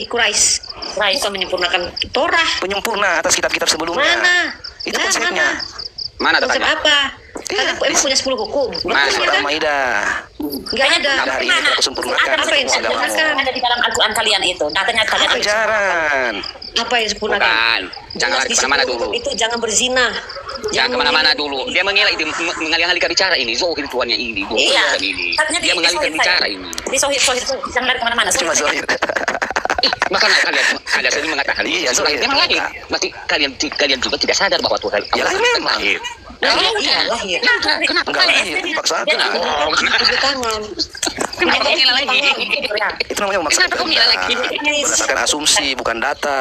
Bukan menyempurnakan Torah.
Penyempurna atas kitab-kitab sebelumnya.
Mana?
Itu
Nah,
konsepnya.
Mana
Konsep
datanya?
apa?
Iya,
Kalian emang punya 10 hukum?
Mana?
Betul
Surat
kan?
Al-Maidah.
Nggak ada.
Pada hari ini aku sempurnakan
Apa yang
untukmu
sempurnakan?
agamamu.
ada di dalam Al-Quran kalian itu. Katanya kalian
Ajaran.
Apa yang sempurnakan?
Bukan. Jangan lari
Jelas di
kemana-mana
10 hukum
dulu.
Itu jangan berzina.
Jangan kemana-mana dulu. Dia mengalihkan bicara ini. Zohir tuannya ini.
Iya.
Ini.
Katanya
Dia mengalihkan bicara ini.
Di Sohir itu jangan lari kemana-mana.
Cuma
Sohir.
Zohir.
Makanya kalian sering mengatakan
Iya,
Zohir
Zohir.
memang lahir. Berarti kalian juga tidak sadar bahwa Tuhan
Ya, lahir memang.
lahir.
Iya, lahir.
Kenapa?
Enggak lahir, paksa.
Ibu tangan.
Kenapa kau nilai lagi?
Itu namanya memaksakan.
Kenapa kau nilai lagi?
Berdasarkan asumsi bukan data.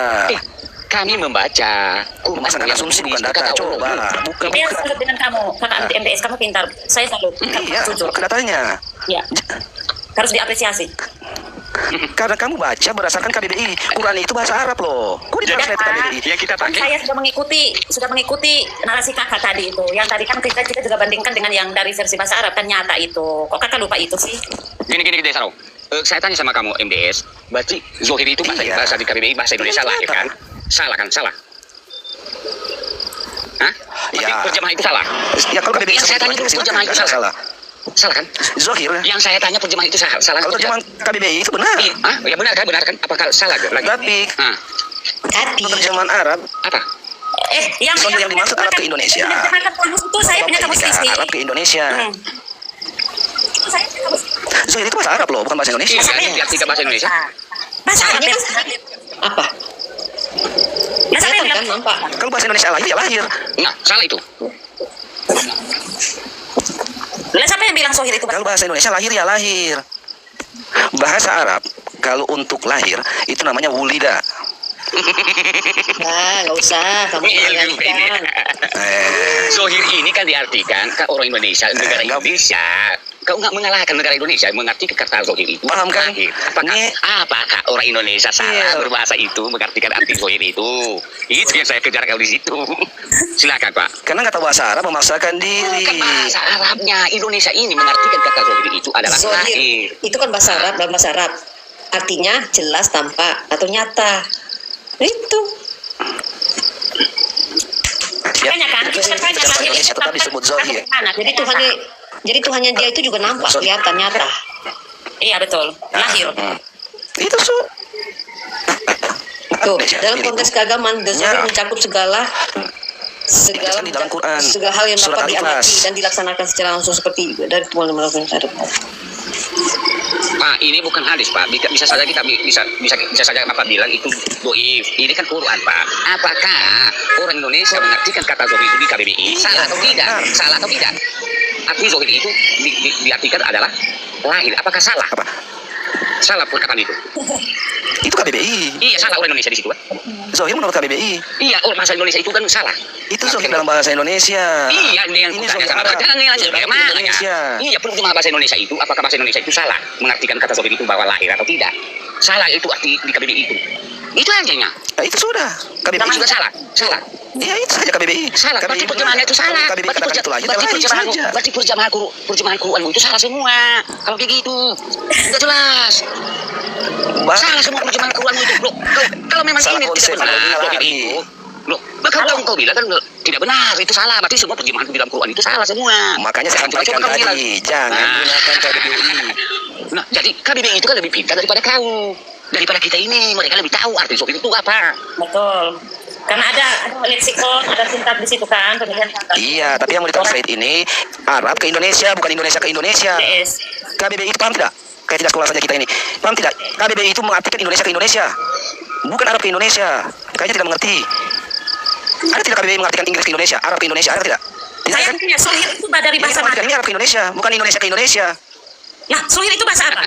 Kami membaca Quran
Memaksakan
yang
asumsi bukan
ditulis
data.
kata
Coba
Allah.
buka
Dia
buka.
salut dengan kamu, kakak anti MBS, kamu pintar. Saya salut.
Iya,
Jujur.
buka datanya.
Ya. Harus diapresiasi.
Karena kamu baca berdasarkan KBBI. Quran itu bahasa Arab loh. Kok ditranslate ke KBBI?
Yang kita
Kan
pakai
saya sudah mengikuti narasi kakak tadi itu. Yang tadi kan kita juga bandingkan dengan yang dari versi bahasa Arab kan nyata itu. Kok kakak lupa itu sih?
gini Sarau. Saya tanya sama kamu MBS, berarti Zohir itu
Iya.
bahasa di KBBI bahasa Indonesia lahir kan? Salah kan? Salah. Hah? Berarti
Ya.
perjamaah itu salah.
Ya kalau KBBI
Yang saya tanya dulu,
silakan,
perjamaah itu
nggak
salah. Salah kan?
Zohir.
Yang saya tanya perjamaah itu salah. Salah.
Kalau terjemahan KBBI itu benar.
Hah? Ya benar kan? Apakah salah lagi?
Tapi
Hah?
Tapi
terjemahan Arab
Apa?
Zohir yang dimaksud Arab ke Indonesia.
Menerjemahkan kamus itu saya punya kamus
Bapak
sisi.
ini Arab ke Indonesia.
Saya punya kamus.
Zohir itu bahasa Arab loh, bukan bahasa Indonesia.
Iya, kan? Diartikan bahasa Indonesia.
Bahasa Arab ya.
apa?
Ya saya
Kelihatan
bilang.
kan nampak.
Kalau bahasa Indonesia lahir ya lahir.
Nah, salah itu.
Lah siapa yang bilang Sohir itu?
Kalau bahasa Indonesia lahir ya lahir. Bahasa Arab kalau untuk lahir itu namanya wulida.
Nah, nggak usah kamu mengalihkan.
Zohir ini kan diartikan ke orang Indonesia, negara
enggak.
Indonesia. Kau nggak mengalahkan negara Indonesia, mengerti kata Zohir itu.
Paham kan?
Lahir. Apakah orang Indonesia salah
Iya.
berbahasa itu, mengartikan arti Zohir itu? Itu yang saya kejar kau di situ. Silakan Pak.
Karena kata bahasa Arab memaksakan diri.
Bukan bahasa Arabnya, Indonesia ini mengartikan kata Zohir itu adalah
Zohir
lahir.
itu kan bahasa Arab, dalam bahasa Arab artinya jelas, tampak atau nyata. Itu
Indonesia.
Makanya kan, itu kan banyak
Bahasa
lahir
Indonesia
itu
tetap disebut zohir.
Jadi Tuhannya dia itu juga nampak, kelihatan nyata.
Iya betul, lahir.
Itu
Tuh, dalam konteks keagamaan, zohir
Ya.
mencakup segala
Dijelaskan di dalam Quran.
segala hal yang
Surat
dapat
Al-Ikhlas.
diamati dan dilaksanakan secara langsung seperti dari Tuhan yang melakukan
Pak, ini bukan hadis, Pak. Bisa saja kita bisa saja Bapak bilang itu doif. Ini kan Quran, Pak. Apakah orang Indonesia mengartikan kata zohir itu di KBBI? Salah atau tidak? Salah atau tidak? Arti zohir itu diartikan adalah lahir. Apakah salah?
Apa?
Salah perkataan itu.
Itu KBBI.
Iya, salah orang Indonesia di situ, Pak.
Zohir menurut KBBI.
Iya, bahasa Indonesia itu kan salah.
Itu zohir dalam bahasa Indonesia.
Iya, ini yang
Ini
kutanya
zohir
sama
Arab.
jangan lanjut
Zohir
bagaimana?
Indonesia.
Iya, penerjemahan bahasa Indonesia itu, apakah bahasa Indonesia itu salah mengartikan kata zohir itu bahwa lahir atau tidak? Salah itu arti di KBBI itu. Itu aja.
Nah, itu sudah. KBBI
Nama juga salah. Salah.
Ya itu saja KBBI.
Salah. Berarti terjemahannya itu salah.
KBBI katakan itu lahir, lahir saja.
Berarti terjemahan Quran itu salah semua. Kalau kayak gitu, udah jelas. Salah semua terjemahan Quran itu. Loh, kalau memang
Salah
ini
konsep,
tidak benar,
salah
loh,
arti.
itu. Loh, kalau engkau bilang kan tidak benar, itu salah. Berarti semua terjemahan di dalam Quran itu salah semua.
Makanya saya sampaikan
Coba kamu bilang.
tadi, jangan
Nah.
gunakan KBBI.
Nah, jadi KBBI itu kan lebih pintar daripada kau. Daripada kita ini, mereka lebih tahu arti zohir itu apa.
Betul. Karena ada leksikon, ada singkat di situ kan, pemilihan kata.
Iya, tapi yang mau ditranslate ini Arab ke Indonesia, bukan Indonesia ke Indonesia.
DS.
KBBI itu paham tidak? Kayak tidak sekolah saja kita ini. Paham tidak? KBBI itu mengartikan Indonesia ke Indonesia, bukan Arab ke Indonesia. Kayaknya tidak mengerti. Ada tidak KBBI mengartikan Inggris ke Indonesia, Arab ke Indonesia? Ada tidak? Tidak
Saya
kan?
punya sohir itu dari
Ini
bahasa
mengartikan
mana?
ini Arab ke Indonesia, bukan Indonesia ke Indonesia.
Ya, sohir itu bahasa apa?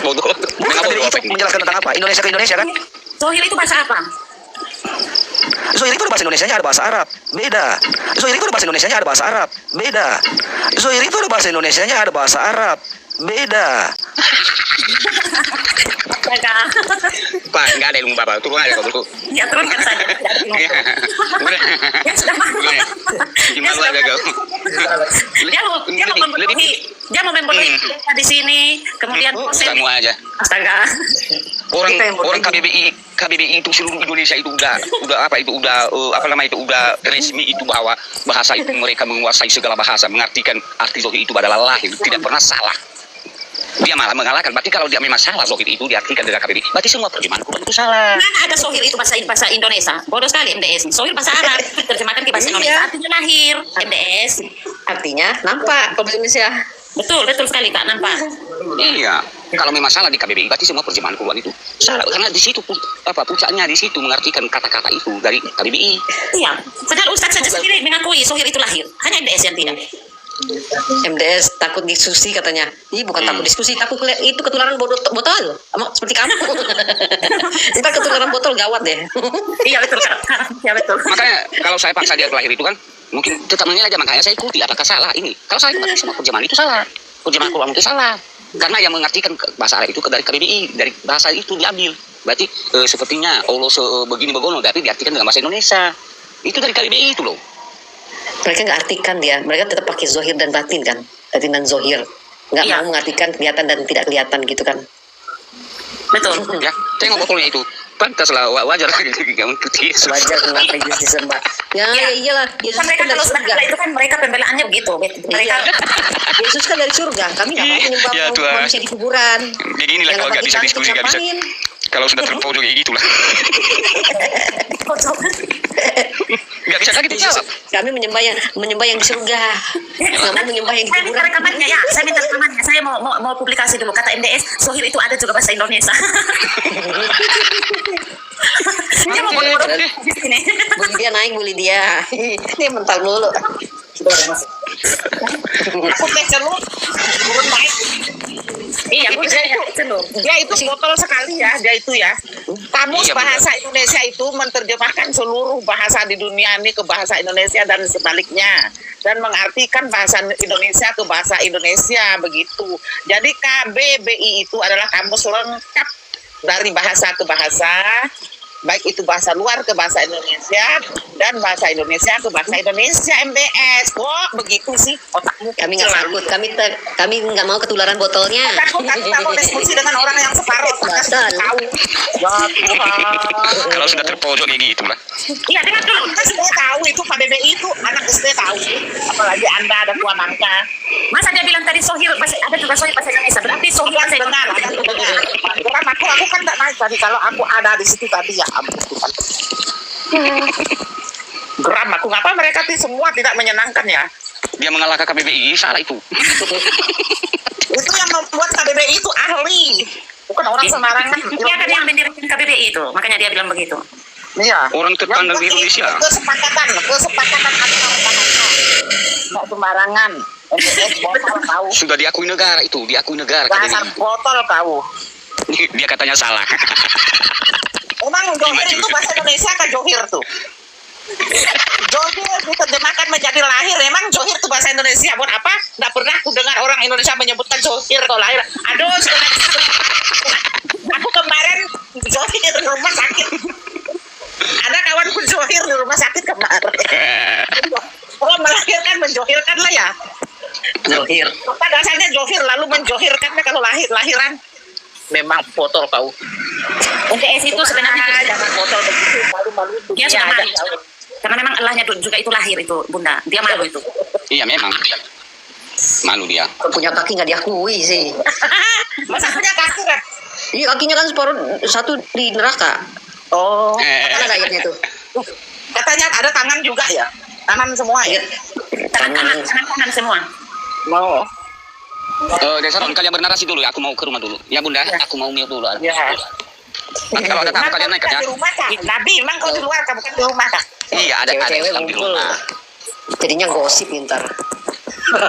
Bodoh.
Bukan KBBI itu menjelaskan tentang apa? Indonesia ke Indonesia kan?
Sohir itu bahasa apa?
Zohir itu ada bahasa Indonesianya, ada bahasa Arab, beda. Zohir itu ada bahasa Indonesianya, ada bahasa Arab, beda. Zohir itu ada bahasa Indonesianya, ada bahasa Arab, beda.
Astaga.
Pak, nggak ada ilmu Bapak. Turun aja kau dulu.
Ya, turunkan saja. Tidak ada ilmu.
Udah.
Ya, sudah mahal.
Udah. Gimana lagi kau?
Dia mau membodohi kita di sini, kemudian
Kamu aja.
Astaga.
Orang KBBI itu seluruh Indonesia itu udah apa itu apa namanya itu udah resmi itu bahwa bahasa itu mereka menguasai segala bahasa, mengartikan arti zohir itu adalah lahir, tidak pernah salah. Dia malah mengalahkan. Berarti kalau dia memang salah zohir itu diartikan dengan KBBI, berarti semua terjemahan Quran itu salah.
Mana ada sohir itu bahasa Indonesia? Bodoh sekali MDS. Sohir bahasa Arab, terjemahkan ke bahasa Indonesia. Artinya lahir. MDS.
Artinya nampak kalau di Indonesia.
Betul sekali Kak, nampak.
Iya, kalau memang salah di KBBI, berarti semua terjemahan Quran itu salah. Karena di situ puncaknya di situ mengartikan kata-kata itu dari KBBI.
Iya. Padahal Ustaz saja sendiri mengakui sohir itu lahir. Hanya MDS yang tidak.
MDS takut diskusi katanya. Ih, bukan takut diskusi, takut itu ketularan botol seperti kamu. Ntar ketularan botol gawat deh.
Iya betul Kak. Iya betul.
Makanya kalau saya paksa dia lahir itu kan mungkin tetap menilai aja, makanya saya ikuti apakah salah ini. Kalau saya berarti semua terjemahan itu salah. Terjemahan Quran itu salah. Karena yang mengartikan bahasa Arab itu dari KBBI, dari bahasa itu diambil. Berarti sepertinya Allah begini begono, tapi diartikan dengan bahasa Indonesia. Itu dari KBBI itu loh.
Mereka nggak artikan dia, mereka tetap pakai zohir dan batin kan, batin dan zohir. Nggak
Iya.
mau mengartikan kelihatan dan tidak kelihatan gitu kan.
Betul.
Ya, tengok botolnya itu. Pantaslah wajar kamu kritis.
Wajar kenapa Yesus disembah. Ya,
Iya.
iyalah. Yesus
Kan mereka
kan dari
kalau sudah
surga.
itu kan mereka pembelaannya begitu. Mereka
Iya. Yesus kan dari surga. Kami nggak mau menyembah
Ya, Tuhan.
manusia di kuburan.
Beginilah
Yang
kalau nggak bisa
nggak
diskusi, nggak bisa.
ngapain.
Kalau sudah terpojok kayak gitulah. Nggak bisa lagi
Yesus,
dijawab.
kami menyembah yang di surga. Nggak mau menyembah yang di
saya minta
kuburan.
rekamannya ya, saya minta rekamannya. Saya mau publikasi dulu kata MDS. Sohir itu ada juga bahasa Indonesia. Dia mau bodoh di sini.
Bu Lydia naik, Bu Lydia. Ini mental mulu.
Aku baca lu turun naik.
Iya, Bu, saya dulu.
Dia itu botol sekali ya, dia itu ya. Kamus
Iya,
bahasa Indonesia itu menerjemahkan seluruh bahasa di dunia ini ke bahasa Indonesia dan sebaliknya. Dan mengartikan bahasa Indonesia ke bahasa Indonesia, begitu. Jadi KBBI itu adalah kamus lengkap dari bahasa ke bahasa, baik itu bahasa luar ke bahasa Indonesia dan bahasa Indonesia ke bahasa Indonesia. MBS kok begitu sih otakmu?
Kami nggak takut. Kami nggak mau ketularan botolnya.
Takut kan kita mau diskusi dengan orang yang separuh otaknya
Betul.
tahu. Ya Tuhan.
Kalau sudah terpojok kayak gitu lah.
Iya, dengar dulu.
Kita semua tahu anak SD tahu, apalagi Anda ada tua nangka.
Masa dia bilang tadi sohir, ada juga sohir bahasa Indonesia. Berarti sohir bahasa
Dengar,
Indonesia.
dengar. Aku kan tak naik tadi, kalau aku ada di situ tadi ya ampun Tuhan. Geram aku, ngapa mereka tuh semua tidak menyenangkan ya?
Dia mengalahkan KBBI, salah itu.
Itu yang membuat KBBI itu ahli, bukan orang sembarangan.
Dia kan yang mendirikan KBBI itu, makanya dia bilang begitu.
Iya.
Orang terpandang di Indonesia.
Kesepakatan antar bahasa. Nggak sembarangan. MDS botol tahu.
Sudah diakui negara itu, diakui negara.
Dasar
KBBI.
botol tahu.
Dia katanya salah.
Emang Johir itu bahasa Indonesia kan Johir tuh? Johir diterjemahkan menjadi lahir. Emang Johir itu bahasa Indonesia buat apa? Nggak pernah aku dengar orang Indonesia menyebutkan Johir kalau lahir. Aduh, aku kemarin Johir di rumah sakit. Ada kawanku Johir di rumah sakit kemarin. Kalau melahirkan menjohirkan lah ya.
Johir.
Pada dasarnya Johir lalu menjohirkannya kalau lahiran. Memang botol kau.
MDS itu sebenarnya
Jangan botol begitu malu-malu.
dia sudah malu. Karena memang Allahnya juga itu lahir itu, Bunda. Dia malu itu.
Iya memang. Malu dia.
Punya kaki nggak diakui sih.
Masa punya kaki kan?
Iya, kakinya kan separuh satu di neraka.
Oh,
Ada nggak ayatnya tuh?
katanya ada tangan juga ya? Tangan semua ya?
Tangan semua.
Mau.
Desaron, kalian bernarasi dulu ya. Aku mau ke rumah dulu. Ya Bunda, aku mau mute dulu.
Ya.
Nanti kalau ada tamu kalian naik ya.
Di rumah kak? Nabi, emang kau di luar kak? Bukan di rumah kak?
Iya ada
Cewek-cewek
Islam di
ngumpul.
rumah.
Jadinya gosip ntar.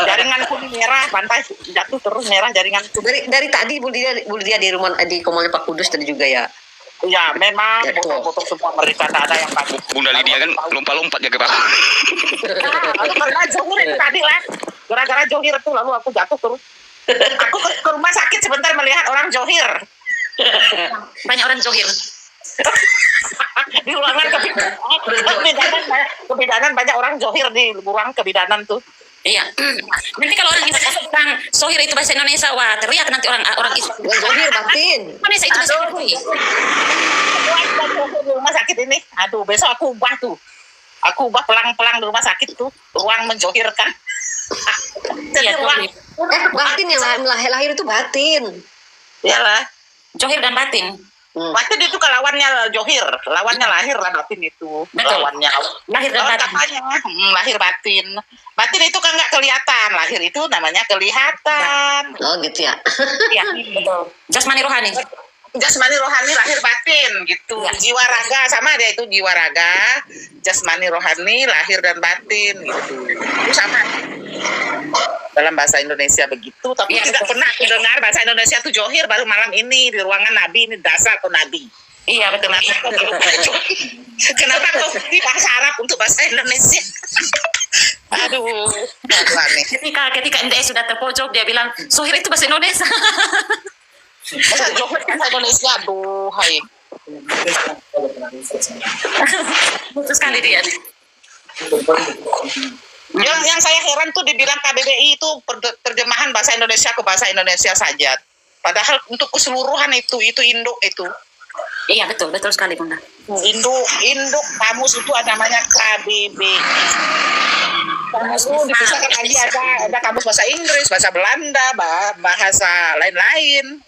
Jaringan kuning merah, pantai jatuh terus merah jaringan kuning.
Dari tadi Bu Lydia di rumah di Komolnya Pak Kudus tadi juga ya.
Ya, memang
Ya,
botol-botol semua mereka tak ada yang bagus.
Bunda Lydia kan lompat-lompat dia ke bawah.
Karena Johir itu tadi lah. Gara-gara Johir itu lalu aku jatuh terus. Aku ke rumah sakit sebentar melihat orang Johir.
Banyak orang Johir.
Di ruangan kebidanan banyak orang Johir di ruang kebidanan tuh.
Iya. Nanti kalau orang Indonesia bilang sohir itu bahasa Indonesia, wah teriak nanti orang Islam.
Bukan Johir, batin.
Indonesia itu bahasa Indonesia.
Di rumah sakit ini, aduh besok aku ubah tuh. Aku ubah pelang-pelang di rumah sakit tuh, ruang menjohirkan. Jadi
Iya,
ruang,
Batin yang lahir itu batin.
iyalah.
Johir dan batin.
Batin itu ke lawannya Johir, lawannya lahir lah batin itu.
Betul.
Lawannya.
Lahir dan batin.
Katanya, lahir batin. Batin itu kan nggak kelihatan, lahir itu namanya kelihatan.
Oh gitu ya.
Iya, betul. Jasmani rohani.
Jasmani rohani lahir batin gitu.
Ya.
Jiwa raga sama dia itu jiwa raga, jasmani rohani lahir dan batin gitu. Itu sama. Dalam bahasa Indonesia begitu, tapi
Ya,
tidak
betul.
pernah aku dengar bahasa Indonesia tuh Johir baru malam ini di ruangan Nabi ini dasar atau Nabi.
Iya, betul.
Kenapa kau di bahasa Arab untuk bahasa Indonesia? Aduh, aneh.
Ketika MDS sudah terpojok, dia bilang sohir itu bahasa Indonesia.
Masa Johir bahasa Indonesia, aduh, hai.
Lucu sekali dia.
Yang saya heran tuh dibilang KBBI itu terjemahan bahasa Indonesia ke bahasa Indonesia saja. Padahal untuk keseluruhan itu induk itu.
Iya, betul sekali, Bunda.
Induk kamus itu ada namanya KBBI. Kamus itu dipisahkan lagi ada kamus bahasa Inggris, bahasa Belanda, bahasa lain-lain.